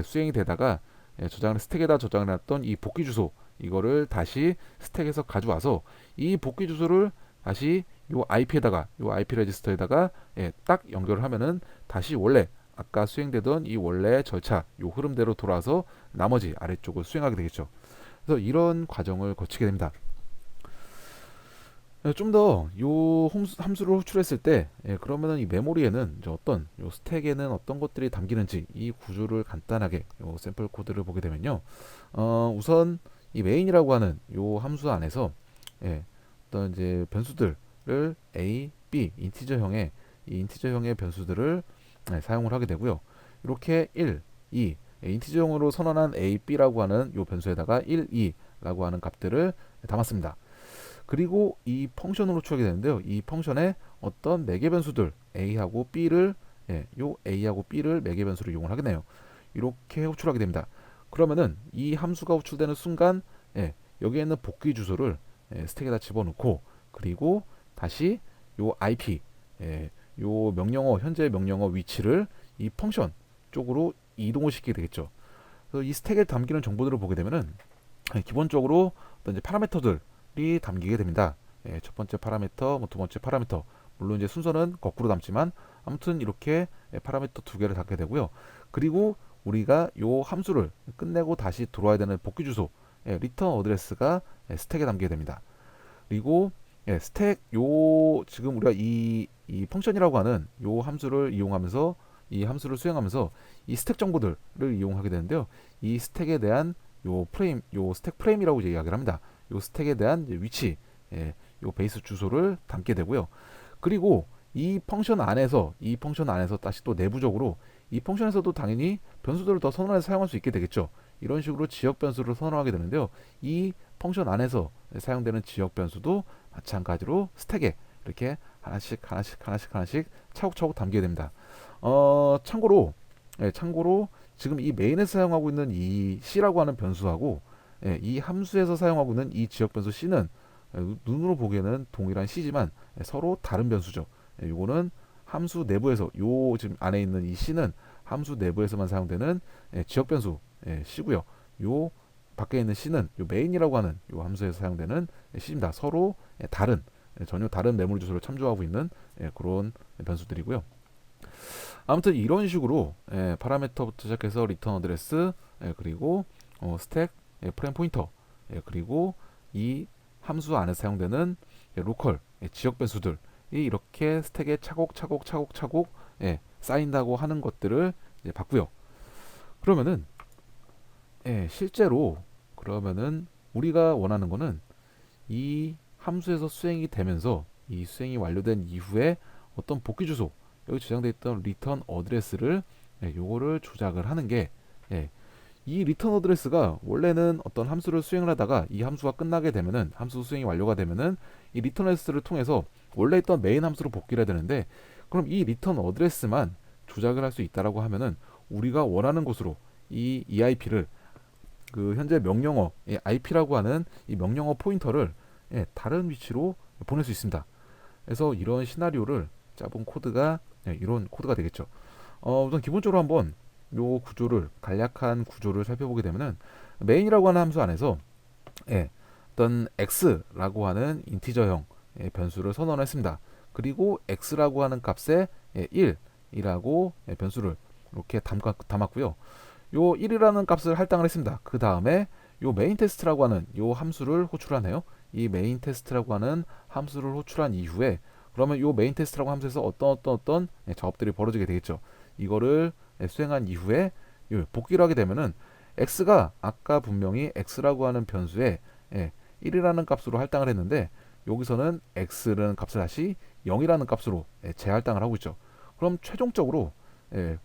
수행이 되다가 저장을 스택에다 저장을 해놨던 이 복귀 주소, 이거를 다시 스택에서 가져와서 이 복귀 주소를 다시 요 IP에다가, 요 IP 레지스터에다가 딱 연결을 하면은 다시 원래 아까 수행되던 이 원래 절차, 요 흐름대로 돌아와서 나머지 아래쪽을 수행하게 되겠죠. 그래서 이런 과정을 거치게 됩니다. 좀 더 요 함수를 호출했을 때, 그러면은 이 메모리에는 이제 어떤 요 스택에는 어떤 것들이 담기는지 이 구조를 간단하게 요 샘플 코드를 보게 되면요. 우선 이 메인이라고 하는 요 함수 안에서 어떤 이제 변수들을 a, b 인티저형의 이 인티저형의 변수들을 사용을 하게 되고요. 이렇게 1, 2 인티저형으로 선언한 a, b라고 하는 요 변수에다가 1, 2라고 하는 값들을 담았습니다. 그리고 이 펑션으로 추하게 되는데요. 이 펑션에 어떤 매개 변수들 a하고 b를 요 a하고 b를 매개 변수로 이용을 하겠네요. 이렇게 호출하게 됩니다. 그러면은 이 함수가 호출되는 순간 여기에 있는 복귀 주소를 스택에다 집어넣고, 그리고 다시 요 IP, 요 명령어, 현재 명령어 위치를 이 펑션 쪽으로 이동을 시키게 되겠죠. 그래서 이 스택에 담기는 정보들을 보게 되면은 기본적으로 어떤 이제 파라미터들이 담기게 됩니다. 첫 번째 파라미터, 두 번째 파라미터, 물론 이제 순서는 거꾸로 담지만 아무튼 이렇게 파라미터 두 개를 담게 되고요. 그리고 우리가 요 함수를 끝내고 다시 들어와야 되는 복귀 주소, 리턴 어드레스가 스택에 담게 됩니다. 그리고 스택, 요 지금 우리가 이 펑션이라고 하는 요 함수를 이용하면서, 이 함수를 수행하면서 이 스택 정보들을 이용하게 되는데요. 이 스택에 대한 요 프레임, 요 스택 프레임이라고 이제 이야기를 합니다. 요 스택에 대한 위치, 요 베이스 주소를 담게 되고요. 그리고 이 펑션 안에서 다시 또 내부적으로 이 펑션에서도 당연히 변수들을 더 선언해서 사용할 수 있게 되겠죠. 이런 식으로 지역 변수를 선언하게 되는데요. 이 펑션 안에서 사용되는 지역 변수도 마찬가지로 스택에 이렇게 하나씩 차곡차곡 담게 됩니다. 참고로 지금 이 메인에서 사용하고 있는 이 c라고 하는 변수하고 이 함수에서 사용하고 있는 이 지역 변수 c는 눈으로 보기에는 동일한 c지만 서로 다른 변수죠. 이거는 함수 내부에서, 요 지금 안에 있는 이 c는 함수 내부에서만 사용되는 지역 변수 c고요. 요 밖에 있는 c는 요 메인이라고 하는 요 함수에서 사용되는 c입니다. 서로 전혀 다른 메모리 주소를 참조하고 있는 그런 변수들이고요. 아무튼 이런 식으로 파라미터부터 시작해서 리턴 어드레스, 그리고 스택, 프레임 포인터, 그리고 이 함수 안에 사용되는 로컬, 지역 변수들이 이렇게 스택에 차곡차곡 쌓인다고 하는 것들을 이제 봤고요. 그러면은 실제로 그러면은 우리가 원하는 거는 이 함수에서 수행이 되면서 이 수행이 완료된 이후에 어떤 복귀 주소, 여기 저장되어 있던 리턴 어드레스를 요거를 조작을 하는 게, 이 리턴 어드레스가 원래는 어떤 함수를 수행을 하다가 이 함수가 끝나게 되면은, 함수 수행이 완료가 되면은 이 리턴 어드레스를 통해서 원래 있던 메인 함수로 복귀를 해야 되는데, 그럼 이 리턴 어드레스만 조작을 할 수 있다라고 하면은 우리가 원하는 곳으로 이 EIP를, 그 현재 명령어 IP라고 하는 이 명령어 포인터를 다른 위치로 보낼 수 있습니다. 그래서 이런 시나리오를 짜본 코드가 이런 코드가 되겠죠. 우선 기본적으로 한번 요 구조를, 간략한 구조를 살펴보게 되면은 메인이라고 하는 함수 안에서 어떤 x라고 하는 인티저형 변수를 선언했습니다. 그리고 x라고 하는 값에 1이라고 변수를 이렇게 담았고요. 요 1이라는 값을 할당을 했습니다. 그 다음에 요 메인 테스트라고 하는 요 함수를 호출하네요. 이 메인 테스트라고 하는 함수를 호출한 이후에 그러면 요 메인 테스트라고 함수에서 어떤 작업들이 벌어지게 되겠죠. 이거를 수행한 이후에 복귀를 하게 되면은 x가 아까 분명히 x라고 하는 변수에 1이라는 값으로 할당을 했는데 여기서는 x라는 값을 다시 0이라는 값으로 재할당을 하고 있죠. 그럼 최종적으로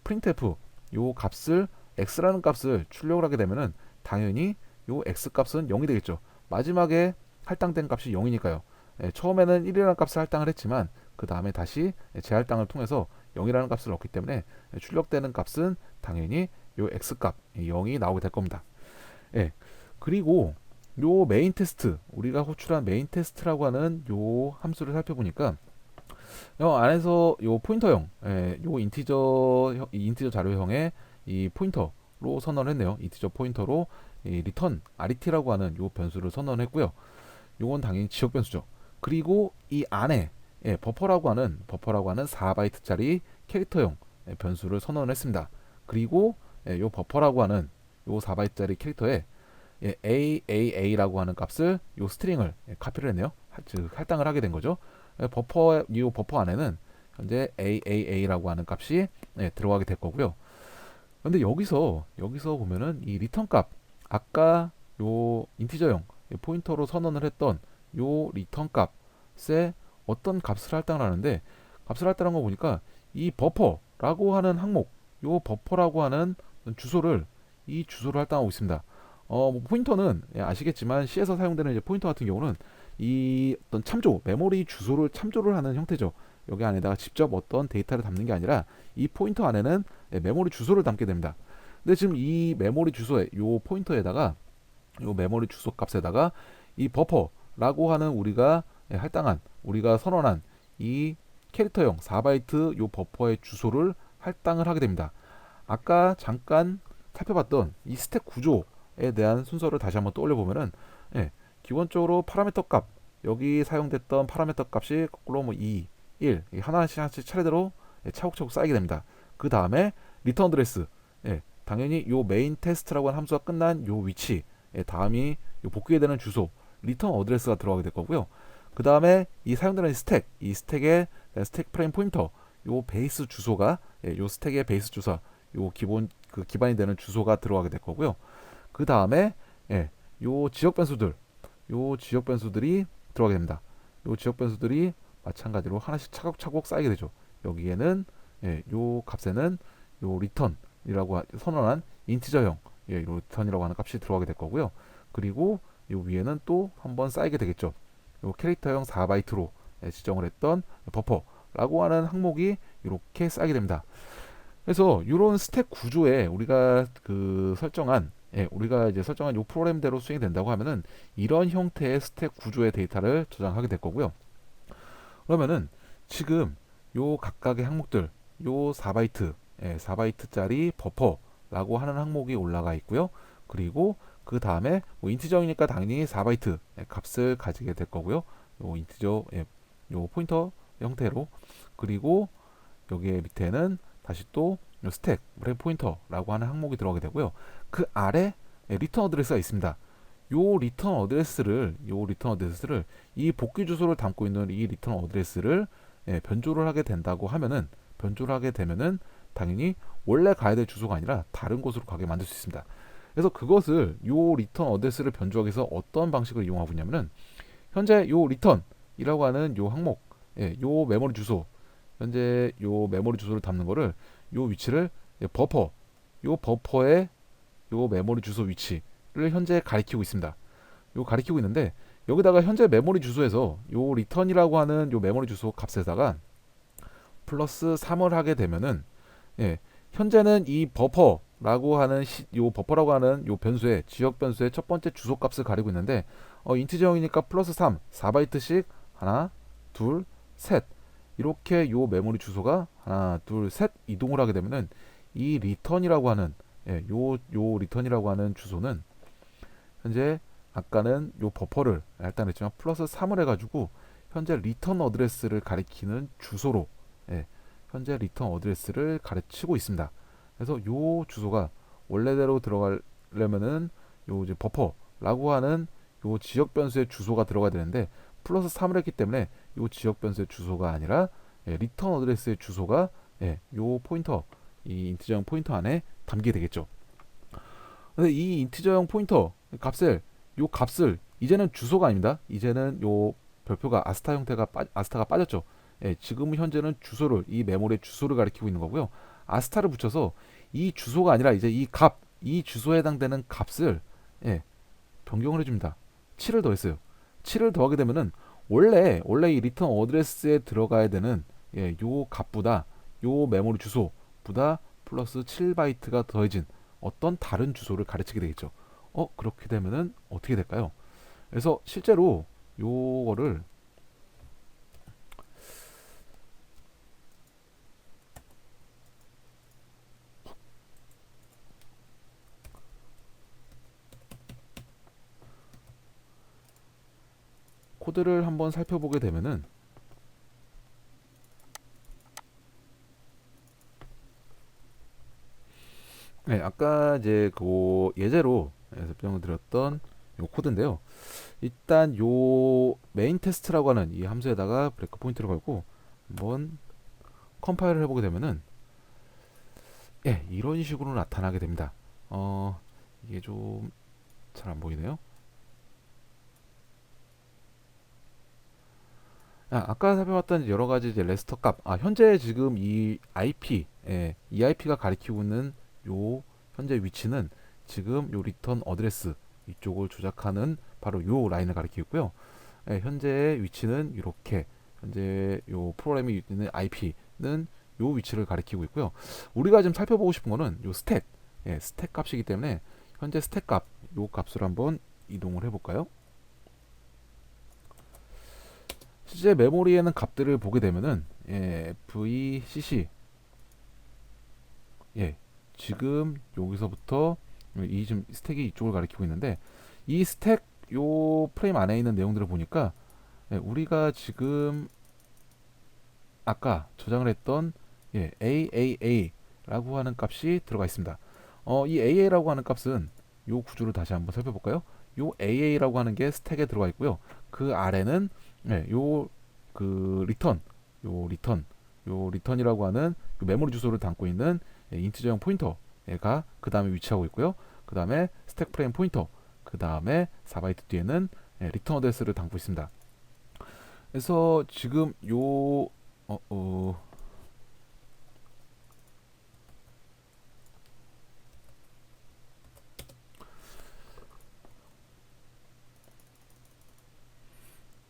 printf 요 값을 x라는 값을 출력을 하게 되면은 당연히 요 x 값은 0이 되겠죠. 마지막에 할당된 값이 0이니까요. 처음에는 1이라는 값을 할당을 했지만 그 다음에 다시 재할당을 통해서 0이라는 값을 얻기 때문에 출력되는 값은 당연히 요 x 값 0이 나오게 될 겁니다. 그리고 요 메인 테스트 우리가 호출한 메인 테스트라고 하는 요 함수를 살펴보니까 안에서 요 포인터형 요 인티저 자료형의 이 포인터로 선언을 했네요. 인티저 포인터로 이 return ret라고 하는 요 변수를 선언했고요. 요건 당연히 지역 변수죠. 그리고 이 안에 버퍼라고 하는 4바이트짜리 캐릭터형 변수를 선언을 했습니다. 그리고 요 버퍼라고 하는 요 4바이트짜리 캐릭터에 AAA라고 하는 값을 요 스트링을 카피를 했네요. 즉 할당을 하게 된 거죠. 이 버퍼 안에는 현재 AAA라고 하는 값이 들어가게 될 거고요. 근데 여기서 보면은 이 리턴 값 아까 요 인티저형 포인터로 선언을 했던 요 리턴 값에 어떤 값을 할당을 하는데 값을 할당한 거 보니까 이 버퍼라고 하는 항목 요 버퍼라고 하는 주소를 할당하고 있습니다. 뭐 포인터는 아시겠지만 C에서 사용되는 이제 포인터 같은 경우는 이 어떤 참조 메모리 주소를 참조를 하는 형태죠. 여기 안에다가 직접 어떤 데이터를 담는 게 아니라 이 포인터 안에는 메모리 주소를 담게 됩니다. 근데 지금 이 메모리 주소에 요 포인터에다가 요 메모리 주소 값에다가 이 버퍼라고 하는 우리가 할당한 우리가 선언한 이 캐릭터형 4바이트 요 버퍼의 주소를 할당을 하게 됩니다. 아까 잠깐 살펴봤던 이 스택 구조에 대한 순서를 다시 한번 떠올려 보면은 기본적으로 파라미터 값 여기 사용됐던 파라미터 값이 거꾸로 뭐 2, 1 하나씩 차례대로 차곡차곡 쌓이게 됩니다. 그 다음에 리턴 어드레스 당연히 요 메인 테스트라고 하는 함수가 끝난 요 위치 다음이 요 복귀에 되는 주소 리턴 어드레스가 들어가게 될 거고요. 그 다음에 이 사용되는 이 스택의 스택 프레임 포인터 요 베이스 주소가 요 스택의 베이스 주소 요 기반이 되는 주소가 들어가게 될 거고요. 그 다음에 요 지역 변수들이 들어가게 됩니다. 요 지역 변수들이 마찬가지로 하나씩 차곡차곡 쌓이게 되죠. 여기에는 요 값에는 요 리턴이라고 선언한 인티저형 리턴이라고 하는 값이 들어가게 될 거고요. 그리고 요 위에는 또 한번 쌓이게 되겠죠. 요 캐릭터형 4바이트로 지정을 했던 버퍼라고 하는 항목이 이렇게 쌓이게 됩니다. 그래서 이런 스택 구조에 우리가 설정한 요 프로그램대로 수행이 된다고 하면은 이런 형태의 스택 구조의 데이터를 저장하게 될 거고요. 그러면은 지금 요 각각의 항목들 요 4바이트짜리 버퍼라고 하는 항목이 올라가 있고요. 그리고 그 다음에 뭐 인티저이니까 당연히 4바이트 값을 가지게 될 거고요. 요 인티저 요 포인터 형태로 그리고 여기에 밑에는 다시 또 스택 브레인 포인터라고 하는 항목이 들어가게 되고요. 그 아래 리턴 어드레스가 있습니다. 요 리턴 어드레스를 이 복귀 주소를 담고 있는 이 리턴 어드레스를 변조를 하게 되면은 당연히 원래 가야 될 주소가 아니라 다른 곳으로 가게 만들 수 있습니다. 그래서 그것을 요 리턴 어드레스를 변조하기 위해서 어떤 방식을 이용하고 있냐면은 현재 요 리턴이라고 하는 요 항목 요 메모리 주소 현재 요 메모리 주소를 담는 거를 요 위치를 버퍼의 요 메모리 주소 위치를 현재 가리키고 있습니다. 요 가리키고 있는데 여기다가 현재 메모리 주소에서 요 리턴이라고 하는 요 메모리 주소 값에다가 플러스 3을 하게 되면은 현재는 이 버퍼라고 하는 요 변수의 지역 변수의 첫 번째 주소 값을 가리고 있는데 인티저형이니까 플러스 3 4바이트씩 하나 둘 셋 이렇게 요 메모리 주소가 하나 둘 셋 이동을 하게 되면은 이 리턴이라고 하는 요 리턴이라고 하는 주소는 현재 아까는 요 버퍼를 할당했지만 플러스 3을 해가지고 현재 리턴 어드레스를 가리키는 주소로 현재 리턴 어드레스를 가르치고 있습니다. 그래서 요 주소가 원래대로 들어가려면은 요 이제 버퍼 라고 하는 요 지역 변수의 주소가 들어가야 되는데 플러스 3을 했기 때문에 요 지역 변수의 주소가 아니라 리턴 어드레스의 주소가 요 포인터, 이 인티저형 포인터 안에 담기게 되겠죠. 근데 이 인티저형 포인터 값을 이제는 주소가 아닙니다. 이제는 요 별표가 아스타 형태가 아스타가 빠졌죠. 지금 현재는 주소를, 이 메모리의 주소를 가리키고 있는 거고요. 아스타를 붙여서 이 주소가 아니라 이제 이 주소에 해당되는 값을 변경을 해줍니다. 7을 더했어요. 7을 더하게 되면은 원래 이 리턴 어드레스에 들어가야 되는 요 값보다 요 메모리 주소보다 플러스 7바이트가 더해진 어떤 다른 주소를 가르치게 되겠죠. 그렇게 되면은 어떻게 될까요? 그래서 실제로 요거를 코드를 한번 살펴보게 되면은 아까 이제 그 예제로 설명을 드렸던 요 코드인데요. 일단 요 메인 테스트라고 하는 이 함수에다가 브레이크 포인트를 걸고 한번 컴파일을 해보게 되면은 이런 식으로 나타나게 됩니다. 이게 좀 잘 안 보이네요. 아까 살펴봤던 여러 가지 이제 레스터 값, 현재 지금 이 IP, 이 IP가 가리키고 있는 요 현재 위치는 지금 요 리턴 어드레스 이쪽을 조작하는 바로 요 라인을 가리키고 있고요. 현재의 위치는 이렇게, 현재 요 프로그램이 있는 IP는 요 위치를 가리키고 있고요. 우리가 지금 살펴보고 싶은 거는 요 스택 값이기 때문에 현재 스택 값, 요 값을 한번 이동을 해볼까요? 실제 메모리에는 값들을 보게 되면은 VCC 지금 여기서부터 이 지금 스택이 이쪽을 가리키고 있는데 이 스택 요 프레임 안에 있는 내용들을 보니까 우리가 지금 아까 저장을 했던 AAA라고 하는 값이 들어가 있습니다. 이 AA라고 하는 값은 요 구조를 다시 한번 살펴볼까요? 요 AA라고 하는 게 스택에 들어가 있고요. 그 아래는 요 그 리턴이라고 하는 그 메모리 주소를 담고 있는 인티저형 포인터가 그 다음에 위치하고 있고요. 그 다음에 스택 프레임 포인터, 그 다음에 4바이트 뒤에는 리턴 어드레스를 담고 있습니다. 그래서 지금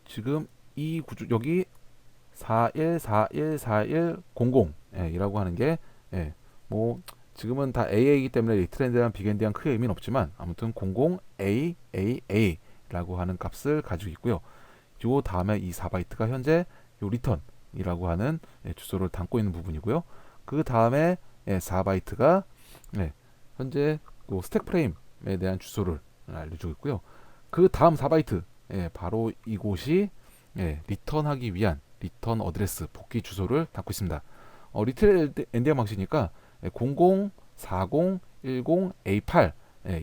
지금 이 구조 여기 41414100 이라고 하는 게 뭐 지금은 다 AA이기 때문에 리트렌드에 대한 빅엔드에 대한 크게 의미는 없지만 아무튼 00AAA라고 하는 값을 가지고 있고요. 요 다음에 이 4바이트가 현재 요 리턴이라고 하는 주소를 담고 있는 부분이고요. 그 다음에 4바이트가 현재 그 스택 프레임에 대한 주소를 알려주고 있고요. 그 다음 4바이트 바로 이곳이 리턴하기 위한 리턴 어드레스 복귀 주소를 담고 있습니다. 리틀 엔디언 방식이니까 004010A8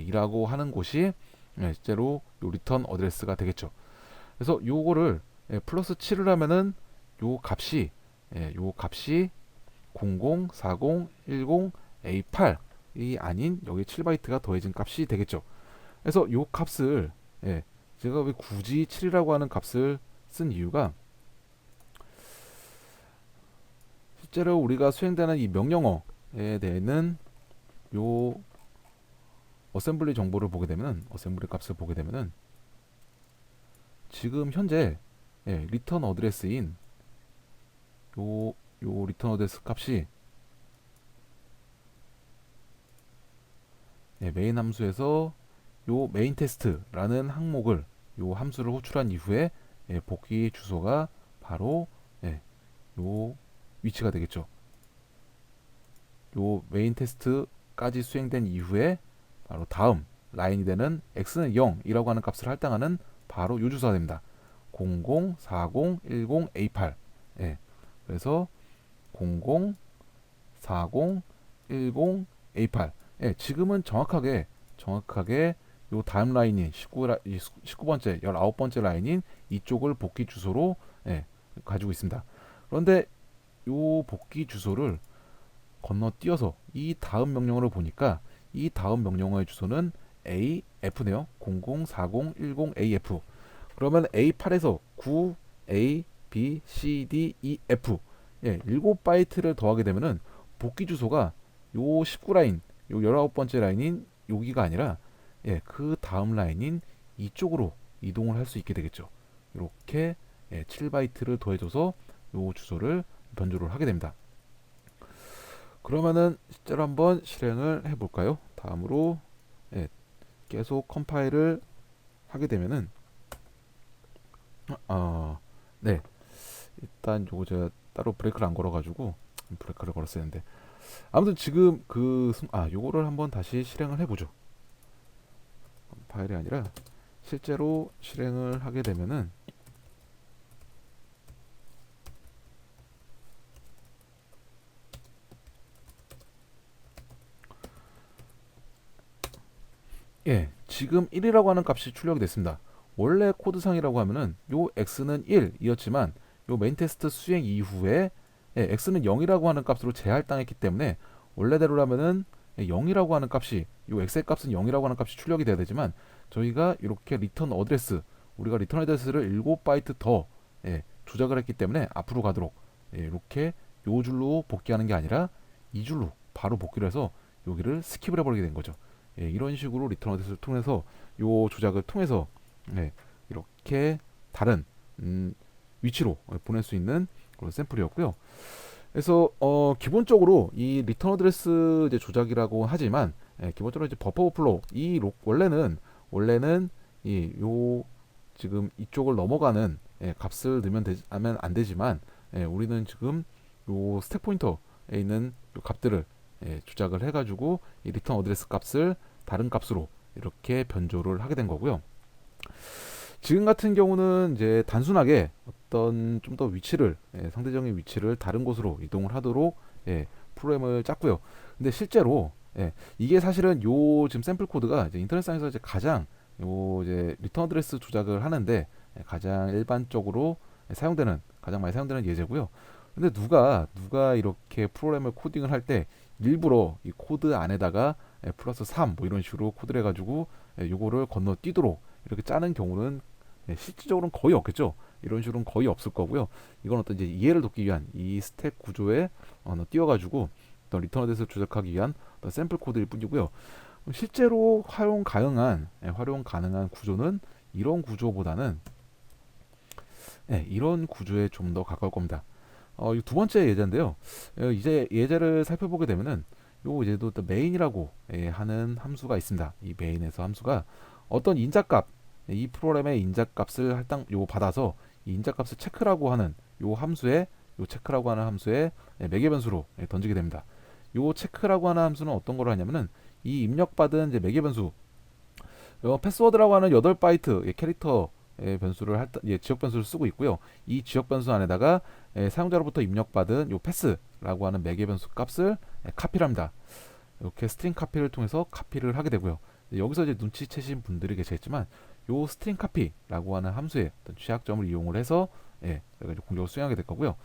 이라고 하는 곳이 실제로 요 리턴 어드레스가 되겠죠. 그래서 요거를 플러스 7을 하면은 요 값이 004010A8이 아닌 여기 7바이트가 더해진 값이 되겠죠. 그래서 요 값을 제가 왜 굳이 7이라고 하는 값을 쓴 이유가 실제로 우리가 수행되는 이 명령어에 대해는 요 어셈블리 정보를 보게 되면 어셈블리 값을 보게 되면은 지금 현재 리턴 어드레스인 요 리턴 어드레스 값이 메인 함수에서 요 메인 테스트라는 항목을 요 함수를 호출한 이후에 복귀 주소가 바로 요 위치가 되겠죠. 요 메인 테스트까지 수행된 이후에 바로 다음 라인이 되는 x는 0이라고 하는 값을 할당하는 바로 요 주소가 됩니다. 004010A8 그래서 004010A8 지금은 정확하게 요 다음 라인인 19번째, 19번째 라인인 이쪽을 복귀 주소로 가지고 있습니다. 그런데 요 복귀 주소를 건너뛰어서 이 다음 명령어를 보니까 이 다음 명령어의 주소는 AF네요. 004010AF. 그러면 A8에서 9 A, B, C, D, E, F 7바이트를 더하게 되면은 복귀 주소가 요 19라인, 요 19번째 라인인 여기가 아니라 그 다음 라인인 이쪽으로 이동을 할 수 있게 되겠죠. 이렇게 7바이트를 더해줘서 요 주소를 변조를 하게 됩니다. 그러면은 실제로 한번 실행을 해볼까요? 다음으로 계속 컴파일을 하게 되면은 네, 일단 요거 제가 따로 브레이크를 안 걸어가지고 브레이크를 걸었어야 했는데 아무튼 지금 요거를 한번 다시 실행을 해보죠. 컴파일이 아니라 실제로 실행을 하게 되면은 지금 1이라고 하는 값이 출력이 됐습니다. 원래 코드상이라고 하면은 요 x는 1이었지만 요 메인 테스트 수행 이후에 x는 0이라고 하는 값으로 제할당했기 때문에 원래대로라면은 0이라고 하는 값이 요 x의 값은 0이라고 하는 값이 출력이 돼야 되지만 저희가 이렇게 리턴 어드레스 우리가 리턴 어드레스를 7바이트 더 조작을 했기 때문에 앞으로 가도록 이렇게 요 줄로 복귀하는 게 아니라 이 줄로 바로 복귀를 해서 여기를 스킵을 해버리게 된 거죠. 이런 식으로 리턴 어드레스를 통해서 요 조작을 통해서 이렇게 다른 위치로 보낼 수 있는 그런 샘플이었고요. 그래서 기본적으로 이 리턴 어드레스 이제 조작이라고 하지만 기본적으로 이제 버퍼 오버플로우 원래는 이 요 지금 이쪽을 넘어가는 값을 넣으면 하면 안 되지만 우리는 지금 요 스택 포인터에 있는 요 값들을 조작을 해가지고 이 리턴 어드레스 값을 다른 값으로 이렇게 변조를 하게 된 거고요. 지금 같은 경우는 이제 단순하게 어떤 좀 더 위치를 상대적인 위치를 다른 곳으로 이동을 하도록 프로그램을 짰고요. 근데 실제로 이게 사실은 요 지금 샘플 코드가 이제 인터넷상에서 이제 가장 요 이제 리턴 어드레스 조작을 하는데 가장 일반적으로 가장 많이 사용되는 예제고요. 근데 누가 이렇게 프로그램을 코딩을 할 때 일부러 이 코드 안에다가 플러스 3 뭐 이런 식으로 코드를 해가지고 요거를 건너뛰도록 이렇게 짜는 경우는 실질적으로는 거의 없겠죠. 이런 식으로는 거의 없을 거고요. 이건 어떤 이제 이해를 돕기 위한 이 스택 구조에 띄워가지고 어떤 리턴 어드레스를 조작하기 위한 어떤 샘플 코드일 뿐이고요. 실제로 활용 가능한 구조는 이런 구조보다는 이런 구조에 좀 더 가까울 겁니다. 이 두 번째 예제인데요. 이제 예제를 살펴보게 되면은 요 예제도 또 메인이라고 하는 함수가 있습니다. 이 메인에서 함수가 어떤 인자값, 이 프로그램의 인자값을 할당 요 받아서 이 인자값을 체크라고 하는 요 체크라고 하는 함수에 매개 변수로 던지게 됩니다. 요 체크라고 하는 함수는 어떤 걸 하냐면은 이 입력받은 이제 매개 변수, 패스워드라고 하는 8바이트 캐릭터 변수를 지역 변수를 쓰고 있고요. 이 지역 변수 안에다가 사용자로부터 입력받은 요 패스라고 하는 매개 변수 값을 카피를 합니다. 이렇게 스트링 카피를 통해서 카피를 하게 되고요. 여기서 이제 눈치채신 분들이 계시겠지만 요 스트링 카피라고 하는 함수의 어떤 취약점을 이용을 해서 공격을 수행하게 될 거고요.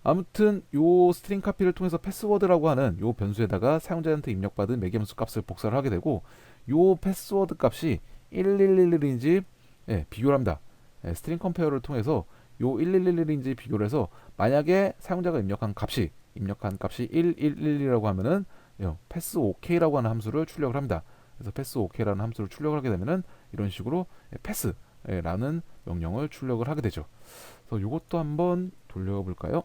아무튼 요 스트링 카피를 통해서 패스워드라고 하는 요 변수에다가 사용자한테 입력받은 매개 변수 값을 복사를 하게 되고 요 패스워드 값이 1111인지 비교를 합니다. 스트링 컴페어를 통해서 요 1111인지 비교를 해서 만약에 사용자가 입력한 값이 1111이라고 하면은 패스 OK라고 하는 함수를 출력을 합니다. 그래서 패스 OK라는 함수를 출력을 하게 되면은 이런 식으로 패스라는 명령을 출력을 하게 되죠. 그래서 이것도 한번 돌려볼까요?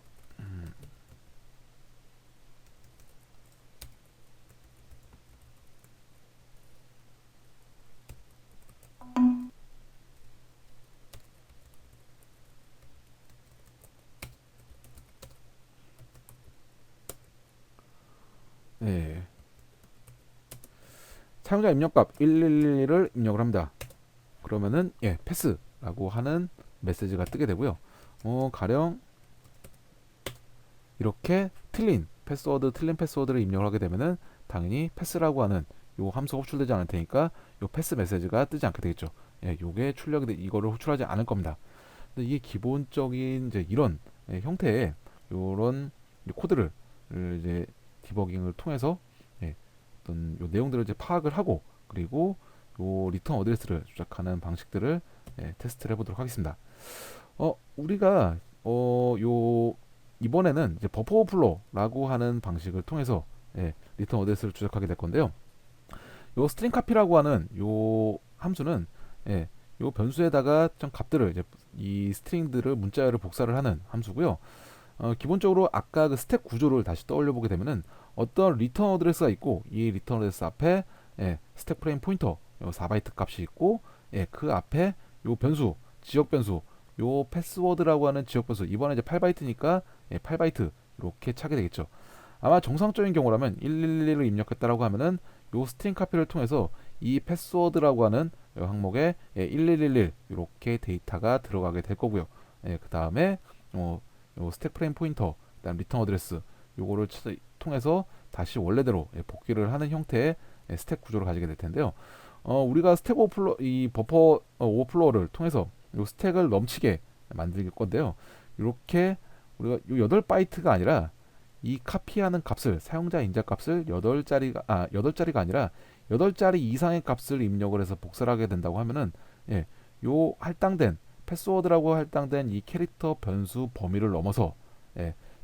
네. 사용자 입력값 1111을 입력을 합니다. 그러면은 패스라고 하는 메시지가 뜨게 되고요. 가령 이렇게 틀린 패스워드를 입력을 하게 되면은 당연히 패스라고 하는 요 함수가 호출되지 않을 테니까 요 패스 메시지가 뜨지 않게 되겠죠. 예, 요게 출력이 이거를 호출하지 않을 겁니다. 근데 이게 기본적인 이제 이런 형태의 요런 코드를 이제 디버깅을 통해서 어떤 요 내용들을 이제 파악을 하고 그리고 요 리턴 어드레스를 조작하는 방식들을 테스트를 해보도록 하겠습니다. 우리가 요 이번에는 이제 버퍼 오버플로라고 하는 방식을 통해서 리턴 어드레스를 조작하게 될 건데요. 요 스트링 카피라고 하는 요 함수는 요 변수에다가 좀 값들을 이제 이 스트링들을 문자열을 복사를 하는 함수고요. 기본적으로 아까 그 스택 구조를 다시 떠올려 보게 되면은 어떤 리턴 어드레스가 있고 이 리턴 어드레스 앞에 스택 프레임 포인터 4바이트 값이 있고 그 앞에 요 변수 지역 변수 요 패스워드라고 하는 지역 변수 이번에 이제 8바이트니까 8바이트 이렇게 차게 되겠죠. 아마 정상적인 경우라면 111을 입력했다라고 하면은 요 스트링 카피를 통해서 이 패스워드라고 하는 요 항목에 1111 이렇게 데이터가 들어가게 될 거고요. 그 다음에 요 스택 프레임 포인터, 그다음 리턴 어드레스 요거를 통해서 다시 원래대로 복귀를 하는 형태의 스택 구조를 가지게 될 텐데요. 우리가 스택 오버플로 이 버퍼 오버플로우를 통해서 요 스택을 넘치게 만들 건데요. 이렇게 우리가 요 8바이트가 아니라 이 카피하는 값을 사용자 인자 값을 8자리가 아니라 8자리 이상의 값을 입력을 해서 복사를 하게 된다고 하면은 요 할당된 패스워드라고 할당된 이 캐릭터 변수 범위를 넘어서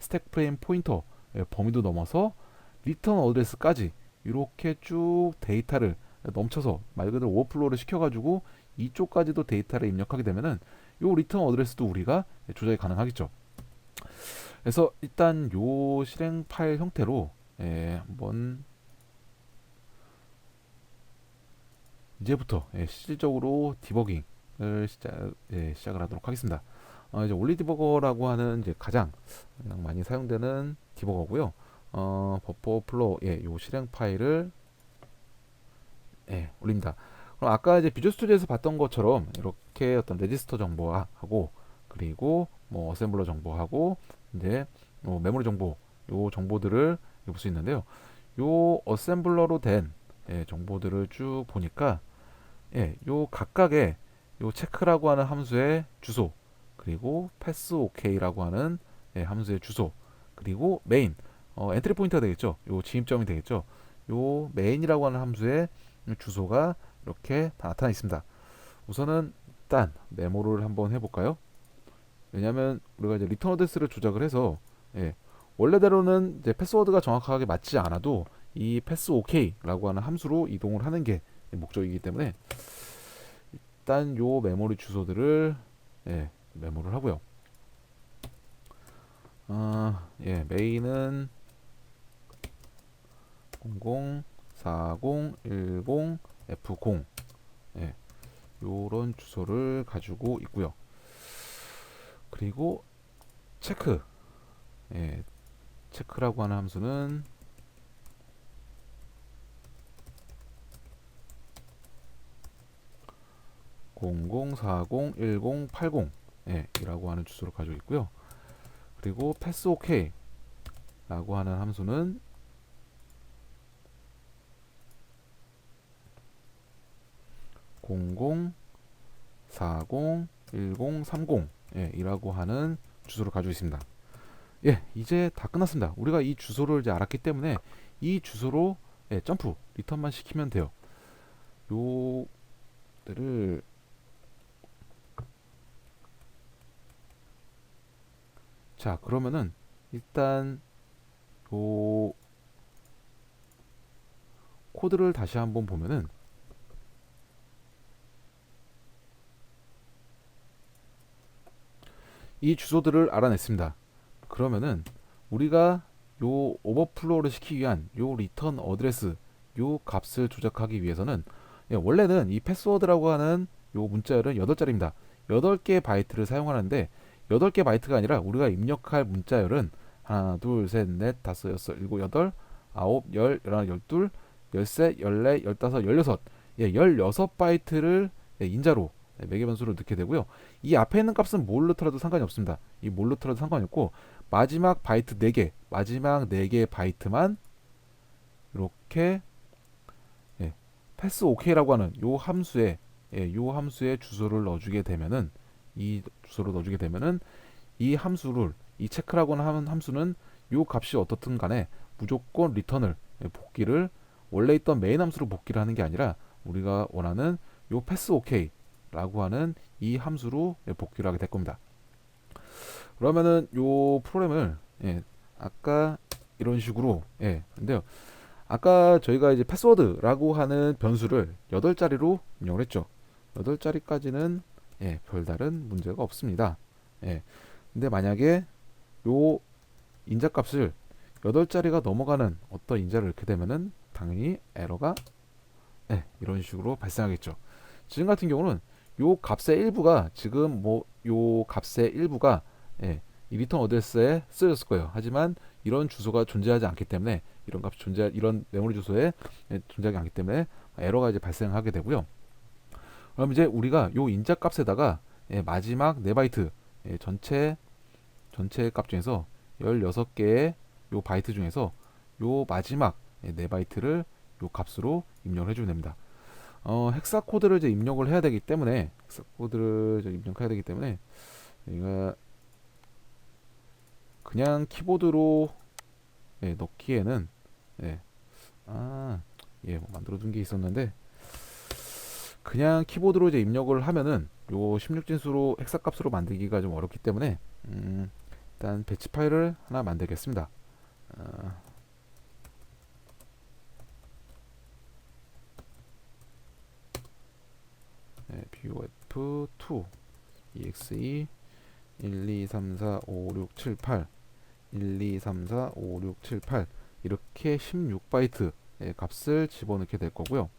스택 프레임 포인터 범위도 넘어서 리턴 어드레스까지 이렇게 쭉 데이터를 넘쳐서 말 그대로 오버플로우를 시켜가지고 이쪽까지도 데이터를 입력하게 되면은 요 리턴 어드레스도 우리가 조작이 가능하겠죠. 그래서 일단 요 실행 파일 형태로 한번 이제부터 실질적으로 디버깅을 시작을 하도록 하겠습니다. 이제 올리 디버거라고 하는 이제 가장 많이 사용되는 디버거고요. 버퍼 플로 요 실행 파일을 올립니다. 그럼 아까 이제 비주얼 스튜디오에서 봤던 것처럼 이렇게 어떤 레지스터 정보하고 그리고 뭐 어셈블러 정보하고 이제 메모리 정보 요 정보들을 볼 수 있는데요. 요 어셈블러로 된 정보들을 쭉 보니까 요 각각의 요 체크라고 하는 함수의 주소 그리고 패스 OK라고 하는 함수의 주소 그리고 메인 엔트리 포인터가 되겠죠. 요 진입점이 되겠죠. 요 메인이라고 하는 함수의 주소가 이렇게 다 나타나 있습니다. 우선은 일단 메모를 한번 해볼까요? 왜냐하면 우리가 이제 리턴 어드레스를 조작을 해서 원래대로는 이제 패스워드가 정확하게 맞지 않아도 이 패스 OK라고 하는 함수로 이동을 하는 게 목적이기 때문에 일단 요 메모리 주소들을 메모를 하고요. 메인은 004010 F0 요런 주소를 가지고 있고요. 그리고 체크 체크라고 하는 함수는 00401080 이라고 하는 주소를 가지고 있고요. 그리고 패스 OK 라고 하는 함수는 00401030 이라고 하는 주소를 가지고 있습니다. 이제 다 끝났습니다. 우리가 이 주소를 이제 알았기 때문에 이 주소로 점프 리턴만 시키면 돼요. 요들을 자 그러면은 일단 요 코드를 다시 한번 보면은 이 주소들을 알아냈습니다. 그러면은 우리가 요 오버플로우를 시키기 위한 요 리턴 어드레스 요 값을 조작하기 위해서는 원래는 이 패스워드라고 하는 요 문자열은 8자리입니다. 8개 바이트를 사용하는데 8개 바이트가 아니라 우리가 입력할 문자열은 하나, 둘, 셋, 넷, 다섯, 여섯, 일곱, 여덟, 아홉, 열, 열하나, 열둘, 열셋, 열네, 열다섯, 열여섯 16바이트를 인자로 매개 변수를 넣게 되고요. 이 앞에 있는 값은 뭘 넣더라도 상관이 없습니다. 이 뭘 넣더라도 상관이 없고 마지막 바이트 4개, 마지막 4개 바이트만 이렇게 패스 OK라고 하는 요 함수에 요 함수에 주소를 넣어주게 되면은 이 주소를 넣어주게 되면은 이 함수를 이 체크라고 하는 함수는 요 값이 어떻든 간에 무조건 리턴을 복귀를 원래 있던 메인 함수로 복귀를 하는 게 아니라 우리가 원하는 요 패스 OK라고 하는 이 함수로 복귀를 하게 될 겁니다. 그러면은 요 프로그램을 아까 이런 식으로 근데요. 아까 저희가 이제 패스워드라고 하는 변수를 8자리로 입력을 했죠. 8자리까지는 별다른 문제가 없습니다. 근데 만약에 요 인자값을 8자리가 넘어가는 어떤 인자를 넣게 되면은 당연히 에러가 이런 식으로 발생하겠죠. 지금 같은 경우는 요 값의 일부가 지금 뭐 요 값의 일부가 이 리턴 어드레스에 쓰였을 거예요. 하지만 이런 주소가 존재하지 않기 때문에 이런 메모리 주소에 존재하지 않기 때문에 에러가 이제 발생하게 되고요. 그럼 이제 우리가 요 인자 값에다가 마지막 4바이트 전체 값 중에서 16개의 요 바이트 중에서 요 마지막 4바이트를 요 값으로 입력을 해주면 됩니다. 헥사 코드를 이제 입력을 해야 되기 때문에 저희가 그냥 키보드로 넣기에는 뭐 만들어둔 게 있었는데 그냥 키보드로 이제 입력을 하면은 요 16진수로 헥사 값으로 만들기가 좀 어렵기 때문에 일단 배치 파일을 하나 만들겠습니다. BOF2 exe 1, 2, 3, 4, 5, 6, 7, 8 1, 2, 3, 4, 5, 6, 7, 8 이렇게 16바이트 값을 집어넣게 될 거고요.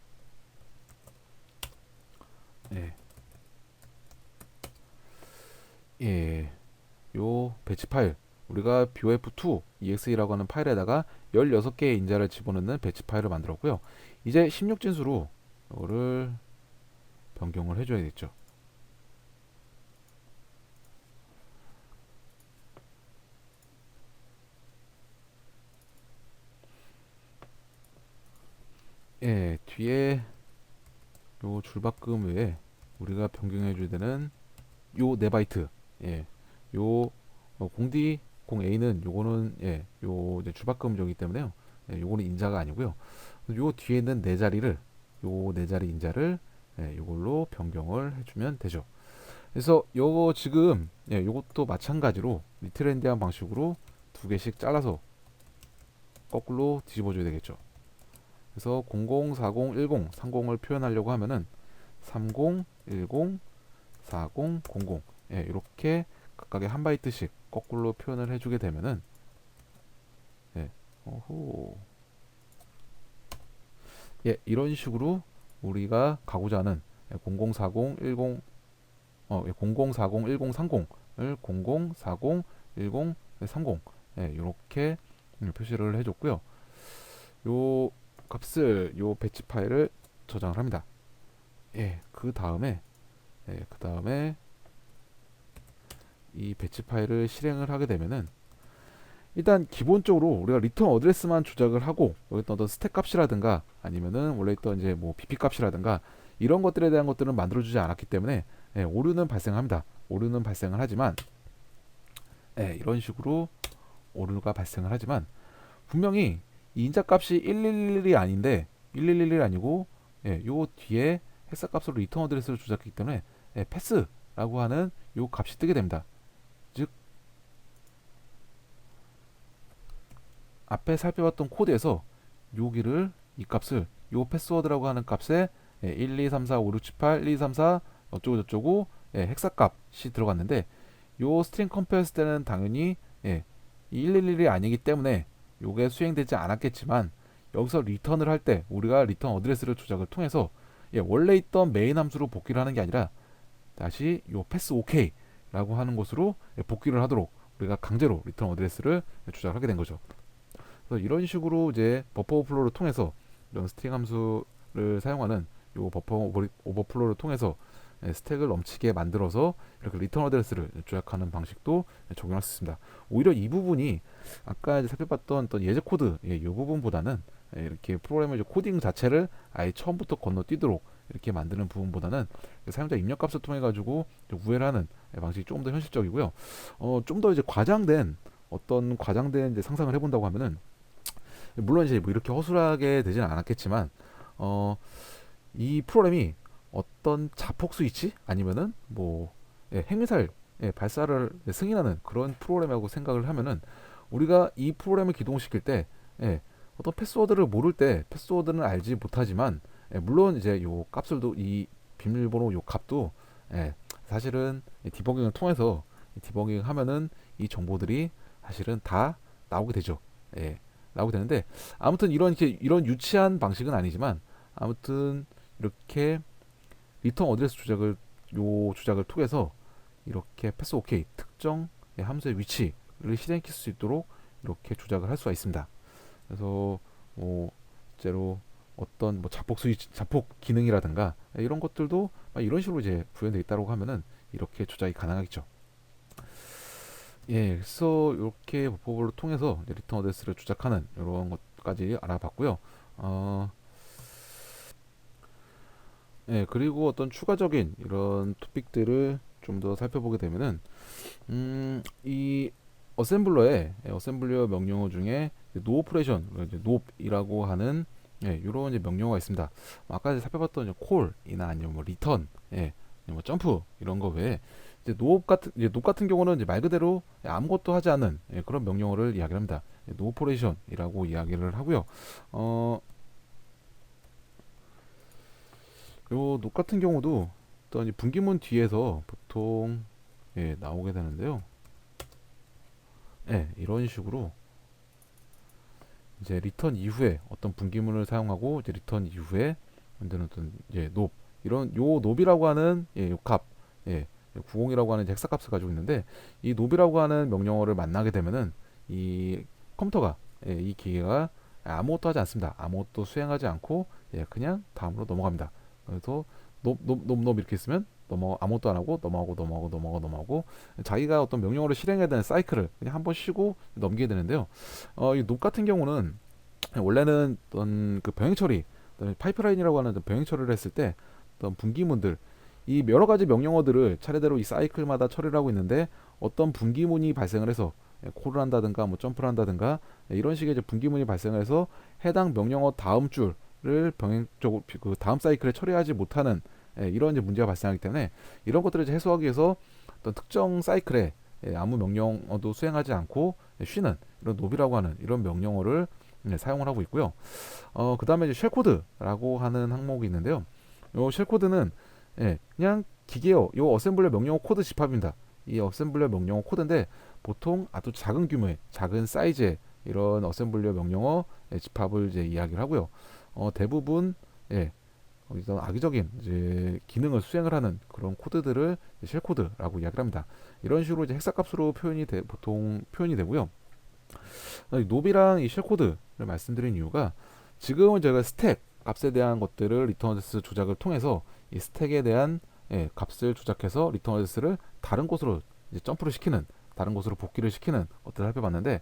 요 배치 파일 우리가 bof2 exe라고 하는 파일에다가 16개의 인자를 집어넣는 배치 파일을 만들었고요. 이제 16진수로 이거를 변경을 해줘야겠죠. 뒤에 요 줄바꿈 외에 우리가 변경해줘야 되는 요 4바이트 요 공D 0A는 요거는 요 이제 줄바꿈이기 때문에요. 요거는 인자가 아니고요. 요 뒤에 있는 4자리를 요 4자리 인자를 요걸로 변경을 해주면 되죠. 그래서 요거 지금 요것도 마찬가지로 리트렌디한 방식으로 2개씩 잘라서 거꾸로 뒤집어 줘야 되겠죠. 그래서 00, 40, 10, 30을 표현하려고 하면은 30, 10, 40, 00 이렇게 각각의 한 바이트씩 거꾸로 표현을 해주게 되면은 이런 식으로 우리가 가고자 하는 0040, 10 0040, 10, 30을 0040, 10, 30 이렇게 표시를 해줬고요. 요 값을 요 배치 파일을 저장을 합니다. 그 다음에 이 배치 파일을 실행을 하게 되면은 일단 기본적으로 우리가 리턴 어드레스만 조작을 하고 여기 어떤 스택 값이라든가 아니면은 원래 있던 이제 뭐 BP 값이라든가 이런 것들에 대한 것들은 만들어주지 않았기 때문에 오류는 발생합니다. 오류는 발생을 하지만 이런 식으로 오류가 발생을 하지만 분명히 이 인자 값이 111이 아닌데 111이 아니고 요 뒤에 헥사 값으로 리턴 어드레스를 조작했기 때문에 패스라고 하는 요 값이 뜨게 됩니다. 즉 앞에 살펴봤던 코드에서 여기를 이 값을 요 패스워드라고 하는 값에 1, 2, 3, 4, 5, 6, 7, 8, 1, 2, 3, 4 어쩌고 저쩌고 헥사 값이 들어갔는데 요 스트링 컴페어했을 때는 당연히 111이 아니기 때문에 요게 수행되지 않았겠지만 여기서 리턴을 할 때 우리가 리턴 어드레스를 조작을 통해서 원래 있던 메인 함수로 복귀를 하는 게 아니라 다시 요 패스 OK 라고 하는 곳으로 복귀를 하도록 우리가 강제로 리턴 어드레스를 조작을 하게 된 거죠. 그래서 이런 식으로 이제 버퍼 오버플로우를 통해서 이런 스트링 함수를 사용하는 요 버퍼 오버플로우를 통해서 스택을 넘치게 만들어서 이렇게 리턴 어드레스를 조작하는 방식도 적용할 수 있습니다. 오히려 이 부분이 아까 살펴봤던 어떤 예제 코드 이 부분보다는 이렇게 프로그램의 코딩 자체를 아예 처음부터 건너뛰도록 이렇게 만드는 부분보다는 사용자 입력값을 통해 가지고 우회를 하는 방식이 조금 더 현실적이고요. 좀 더 이제 과장된 이제 상상을 해본다고 하면은 물론 이제 뭐 이렇게 허술하게 되지는 않았겠지만 이 프로그램이 어떤 자폭 스위치 아니면은 뭐 핵미사일 발사를 승인하는 그런 프로그램이라고 생각을 하면은 우리가 이 프로그램을 기동시킬 때 어떤 패스워드를 모를 때 패스워드는 알지 못하지만 물론 이제 요 값들도 이 비밀번호 요 값도 사실은 디버깅을 통해서 디버깅 하면은 이 정보들이 사실은 다 나오게 되죠. 나오게 되는데 아무튼 이런 유치한 방식은 아니지만 아무튼 이렇게 리턴 어드레스 조작을 통해서 이렇게 패스 오케이 특정 함수의 위치를 실행시킬 수 있도록 이렇게 조작을 할 수가 있습니다. 그래서 뭐 실제로 어떤 뭐 자폭 기능이라든가 이런 것들도 이런 식으로 이제 구현되어 있다고 하면은 이렇게 조작이 가능하겠죠. 그래서 이렇게 보법을 통해서 리턴 어드레스를 조작하는 이런 것까지 알아봤고요. 그리고 어떤 추가적인 이런 토픽들을 좀 더 살펴보게 되면은 이 어셈블러 명령어 중에 노 오퍼레이션, 노이라고 하는 이런 명령어가 있습니다. 아까 살펴봤던 콜이나 아니면 뭐 리턴, 뭐 점프 이런 거 외에 이제 노 같은 경우는 이제 말 그대로 아무것도 하지 않는 그런 명령어를 이야기합니다. 노 오퍼레이션이라고 이야기를 하고요. 요 녹 같은 경우도 어떤 이 분기문 뒤에서 보통 나오게 되는데요. 이런 식으로 이제 리턴 이후에 어떤 분기문을 사용하고 이제 리턴 이후에 만드는 어떤 높 이런 요 높이라고 하는 요 값, 90이라고 하는 헥사값을 가지고 있는데 이 높이라고 하는 명령어를 만나게 되면은 이 컴퓨터가 이 기계가 아무것도 하지 않습니다. 아무것도 수행하지 않고 그냥 다음으로 넘어갑니다. 그래서 높 이렇게 있으면 아무것도 안 하고 넘어가고 자기가 어떤 명령어를 실행해야 되는 사이클을 그냥 한번 쉬고 넘기게 되는데요. 이 높 같은 경우는 원래는 어떤 그 병행 처리, 파이프라인이라고 하는 병행 처리를 했을 때 어떤 분기문들 이 여러 가지 명령어들을 차례대로 이 사이클마다 처리를 하고 있는데 어떤 분기문이 발생을 해서 콜을 한다든가 뭐 점프를 한다든가 이런 식의 이제 분기문이 발생을 해서 해당 명령어 다음 줄을 병행적으로 그 다음 사이클에 처리하지 못하는 이런 이제 문제가 발생하기 때문에 이런 것들을 이제 해소하기 위해서 어떤 특정 사이클에 아무 명령어도 수행하지 않고 쉬는 이런 노비라고 하는 이런 명령어를 사용을 하고 있고요. 그 다음에 이제 쉘코드라고 하는 항목이 있는데요. 이 쉘코드는 그냥 기계어 요 어셈블러 명령어 코드 집합입니다. 이 어셈블러 명령어 코드인데 보통 아주 작은 규모의 작은 사이즈의 이런 어셈블러 명령어 집합을 이제 이야기를 하고요. 대부분 거기서 악의적인 이제 기능을 수행을 하는 그런 코드들을 쉘코드라고 이야기를 합니다. 이런 식으로 이제 헥사값으로 보통 표현이 되고요. 이 노비랑 이 쉘코드를 말씀드린 이유가 지금은 제가 스택 값에 대한 것들을 리턴 어드레스 조작을 통해서 이 스택에 대한 값을 조작해서 리턴 어드레스를 다른 곳으로 이제 점프를 시키는 다른 곳으로 복귀를 시키는 것들을 살펴봤는데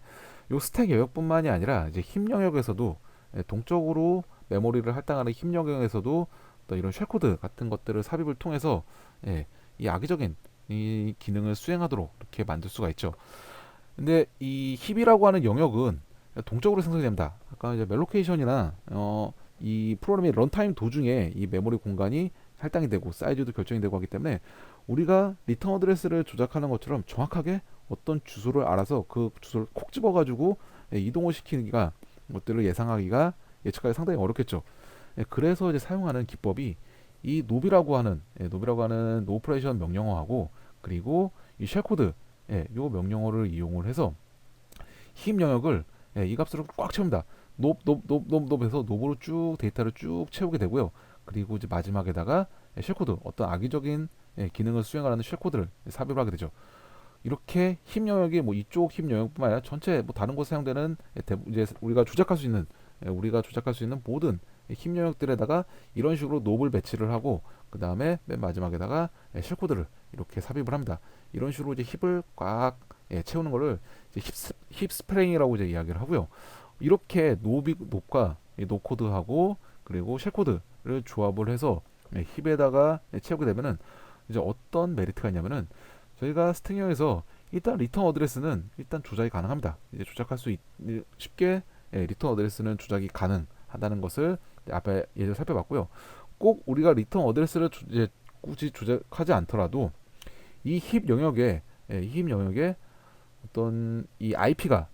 이 스택 영역뿐만이 아니라 이제 힙 영역에서도 동적으로 메모리를 할당하는 힙 영역에서도 또 이런 쉘코드 같은 것들을 삽입을 통해서 이 악의적인 이 기능을 수행하도록 이렇게 만들 수가 있죠. 근데 이 힙이라고 하는 영역은 동적으로 생성이 됩니다. 아까 이제 멜로케이션이나 이 프로그램의 런타임 도중에 이 메모리 공간이 할당이 되고 사이즈도 결정이 되고 하기 때문에 우리가 리턴 어드레스를 조작하는 것처럼 정확하게 어떤 주소를 알아서 그 주소를 콕 집어가지고 이동을 시키기가 것들을 예측하기 상당히 어렵겠죠. 그래서 이제 사용하는 기법이 이 노비라고 하는 노 오퍼레이션 명령어하고 그리고 이 쉘코드 요 명령어를 이용을 해서 힙 영역을 이 값으로 꽉 채웁니다. 높에서 높으로 쭉 데이터를 쭉 채우게 되고요. 그리고 이제 마지막에다가 쉘코드 어떤 악의적인 기능을 수행하는 쉘코드를 삽입을 하게 되죠. 이렇게 힙 영역이 뭐 이쪽 힙 영역뿐만 아니라 전체 뭐 다른 곳에 사용되는 이제 우리가 조작할 수 있는 모든 힙 영역들에다가 이런 식으로 롭을 배치를 하고 그 다음에 맨 마지막에다가 쉘코드를 이렇게 삽입을 합니다. 이런 식으로 이제 힙을 꽉 채우는 거를 이제 힙 스프레잉이라고 이제 이야기를 하고요. 이렇게 롭과 노코드하고 그리고 쉘코드를 조합을 해서 힙에다가 채우게 되면은 이제 어떤 메리트가 있냐면은 저희가 스팅형에서 일단 리턴 어드레스는 일단 조작이 가능합니다. 이제 조작할 수 쉽게 리턴 어드레스는 조작이 가능하다는 것을 앞에 예전 살펴봤고요. 꼭 우리가 리턴 어드레스를 이제 굳이 조작하지 않더라도 이 힙 영역에 힙 영역에 어떤 이 IP가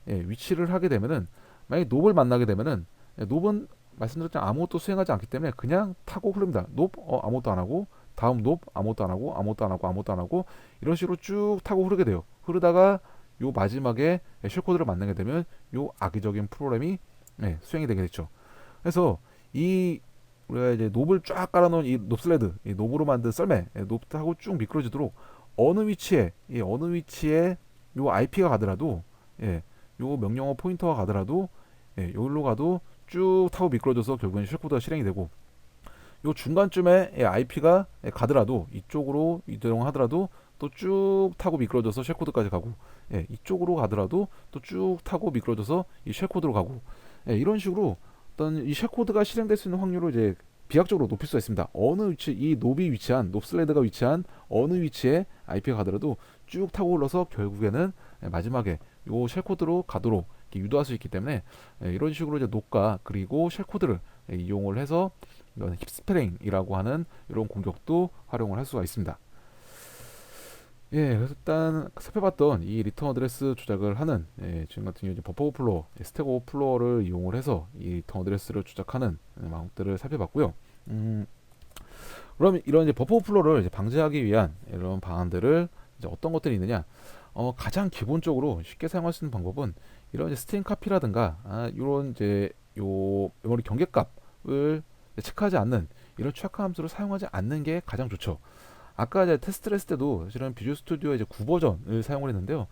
위치를 하게 되면은 만약에 롭을 만나게 되면은 롭은 말씀드렸지만 아무것도 수행하지 않기 때문에 그냥 타고 흐릅니다. 롭 아무것도 안 하고 다음 롭 아무것도 안 하고 아무것도 안 하고 아무것도 안 하고 이런 식으로 쭉 타고 흐르게 돼요. 흐르다가 요 마지막에 쉘코드를 만나게 되면 요 악의적인 프로그램이 수행이 되게 됐죠. 그래서 이 우리가 이제 롭을 쫙 깔아놓은 이 롭슬레드, 이 롭으로 만든 썰매, 롭하고 쭉 미끄러지도록 어느 위치에 요 IP가 가더라도, 요 명령어 포인터가 가더라도, 여기로 가도 쭉 타고 미끄러져서 결국엔 쉘코드가 실행이 되고, 요 중간쯤에 IP가 가더라도 이쪽으로 이동하더라도 또 쭉 타고 미끄러져서 쉘코드까지 가고, 이쪽으로 가더라도 또 쭉 타고 미끄러져서 이 쉘코드로 가고, 이런 식으로 어떤 이 쉘코드가 실행될 수 있는 확률을 이제 비약적으로 높일 수가 있습니다. 어느 위치, 이 롭이 위치한, 롭슬레드가 위치한 어느 위치에 IP가 가더라도 쭉 타고 올라서 결국에는 마지막에 요 쉘코드로 가도록 유도할 수 있기 때문에 이런 식으로 이제 롭과 그리고 쉘코드를 이용을 해서 이런 힙스프링이라고 하는 이런 공격도 활용을 할 수가 있습니다. 그래서 일단 살펴봤던 이 리턴 어드레스 조작을 하는 지금 같은 경우 버퍼 오버플로어, 스택 오버플로어를 이용을 해서 이 리턴 어드레스를 조작하는 방법들을 살펴봤고요. 그럼 이런 이제 버퍼 오버플로어를 이제 방지하기 위한 이런 방안들을 이제 어떤 것들이 있느냐? 가장 기본적으로 쉽게 사용할 수 있는 방법은 이런 이제 스트링 카피라든가 이런 이제 요 메모리 경계값을 체크하지 않는 이런 취약한 함수를 사용하지 않는 게 가장 좋죠. 아까 이제 테스트를 했을 때도 사실은 비주얼 스튜디오 이제 9버전을 사용을 했는데요.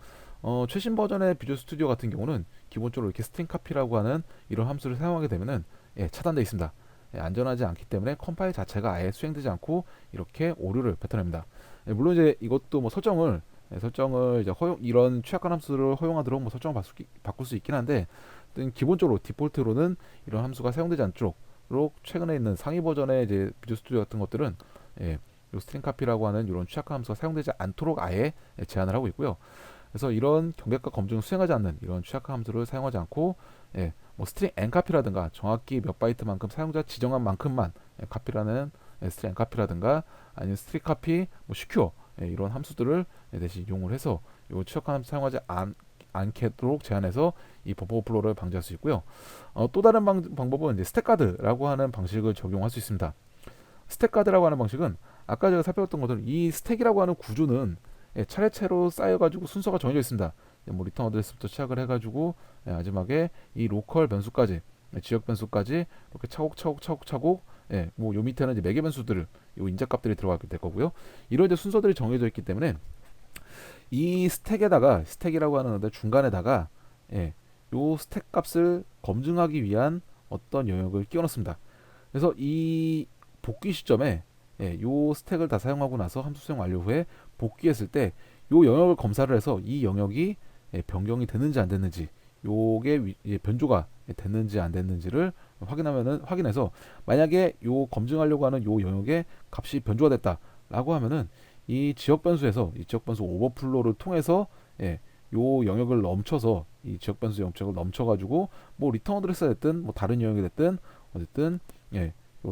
최신 버전의 비주얼 스튜디오 같은 경우는 기본적으로 이렇게 스트링 카피라고 하는 이런 함수를 사용하게 되면은 차단되어 있습니다. 안전하지 않기 때문에 컴파일 자체가 아예 수행되지 않고 이렇게 오류를 뱉어냅니다. 물론 이제 이것도 뭐 설정을 이제 이런 취약한 함수를 허용하도록 뭐 설정을 바꿀 수 있긴 한데 기본적으로 디폴트로는 이런 함수가 사용되지 않도록 최근에 있는 상위 버전의 이제 비주얼 스튜디오 같은 것들은 요 스트링 카피라고 하는 이런 취약한 함수가 사용되지 않도록 아예 제한을 하고 있고요. 그래서 이런 경계값 검증을 수행하지 않는 이런 취약한 함수를 사용하지 않고 뭐 스트링 엔카피라든가 정확히 몇 바이트만큼 사용자 지정한 만큼만 카피라는 스트링 엔카피라든가 아니면 스트링 카피, 뭐 시큐어 이런 함수들을 대신 이용을 해서 이 취약한 함수 사용하지 않도록 제한해서 이 버퍼 오버플로우를 방지할 수 있고요. 또 다른 방법은 이제 스택가드라고 하는 방식을 적용할 수 있습니다. 스택가드라고 하는 방식은 아까 제가 살펴봤던 것처럼 이 스택이라고 하는 구조는 차례차례로 쌓여가지고 순서가 정해져 있습니다. 뭐 리턴 어드레스부터 시작을 해가지고 마지막에 이 로컬 변수까지 지역 변수까지 이렇게 차곡차곡 뭐 요 밑에는 이제 매개 변수들을 요 인자값들이 들어가게 될 거고요. 이런 이제 순서들이 정해져 있기 때문에 이 스택이라고 하는 건데 중간에다가 요 스택 값을 검증하기 위한 어떤 영역을 끼워 넣습니다. 그래서 이 복귀 시점에 요 스택을 다 사용하고 나서 함수 수행 완료 후에 복귀했을 때 요 영역을 검사를 해서 이 영역이 변경이 됐는지 안 됐는지 요게 변조가 됐는지 안 됐는지를 확인해서 만약에 요 검증하려고 하는 요 영역의 값이 변조가 됐다라고 하면은 이 지역 변수에서 이 지역 변수 오버플로우를 통해서 요 영역을 넘쳐서 이 지역 변수 영역을 넘쳐가지고 뭐 리턴 어드레스가 됐든 뭐 다른 영역이 됐든 어쨌든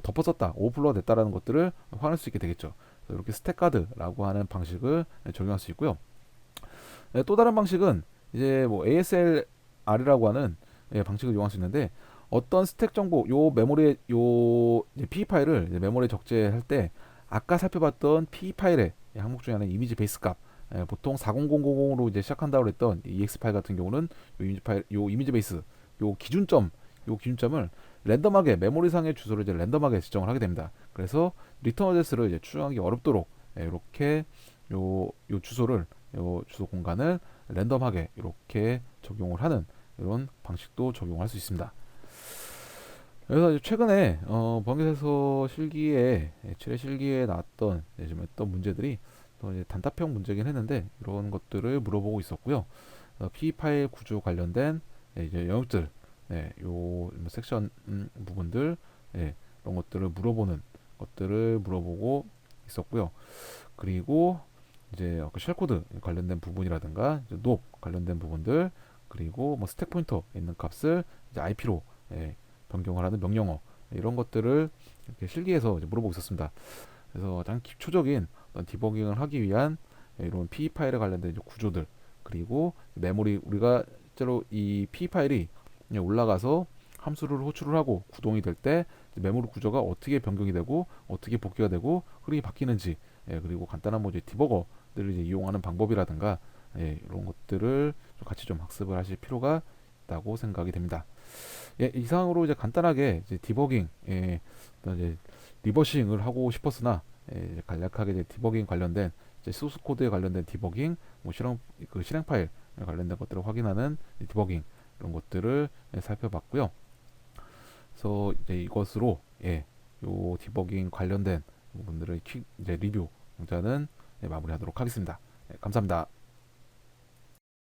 덮어 썼다, 오버플로우가 됐다라는 것들을 확인할 수 있게 되겠죠. 이렇게 스택가드라고 하는 방식을 적용할 수 있고요. 또 다른 방식은 이제 뭐 ASLR이라고 하는 방식을 이용할 수 있는데 어떤 스택 정보, 요 메모리에 요 PE 파일을 메모리에 적재할 때 아까 살펴봤던 PE 파일의 항목 중에 하나는 이미지 베이스 값, 보통 40000으로 이제 시작한다고 했던 EX 파일 같은 경우는 요 이미지 베이스, 요 기준점을 랜덤하게 메모리상의 주소를 이제 랜덤하게 지정을 하게 됩니다. 그래서 리턴 어드레스를 이제 추정하기 어렵도록 이렇게 요 주소를 요 주소 공간을 랜덤하게 이렇게 적용을 하는 이런 방식도 적용할 수 있습니다. 그래서 이제 최근에 번개에서 실기에 칠해 실기에 나왔던 좀 어떤 문제들이 또 이제 단답형 문제긴 했는데 이런 것들을 물어보고 있었고요. P 파일 구조 관련된 이제 영역들, 요 섹션 부분들, 이런 것들을 물어보는 것들을 물어보고 있었고요. 그리고 이제 쉘 코드 관련된 부분이라든가 이제 높 관련된 부분들, 그리고 뭐 스택 포인터 있는 값을 이제 IP로 변경을 하는 명령어, 이런 것들을 이렇게 실기에서 이제 물어보고 있었습니다. 그래서 가장 기초적인 어떤 디버깅을 하기 위한 이런 P 파일에 관련된 이제 구조들, 그리고 메모리, 우리가 실제로 이 P 파일이 올라가서 함수를 호출을 하고 구동이 될 때 메모리 구조가 어떻게 변경이 되고 어떻게 복귀가 되고 흐름이 바뀌는지, 그리고 간단한 뭐 이제 디버거들을 이제 이용하는 방법이라든가, 이런 것들을 좀 같이 좀 학습을 하실 필요가 있다고 생각이 됩니다. 이상으로 이제 간단하게 이제 디버깅, 어떤 이제 리버싱을 하고 싶었으나, 이제 간략하게 이제 디버깅 관련된 이제 소스 코드에 관련된 디버깅, 뭐 실행 파일 관련된 것들을 확인하는 디버깅, 이런 것들을 살펴봤고요. 그래서 이제 이것으로 요 디버깅 관련된 부분들을 이제 리뷰 강좌는 마무리하도록 하겠습니다. 감사합니다.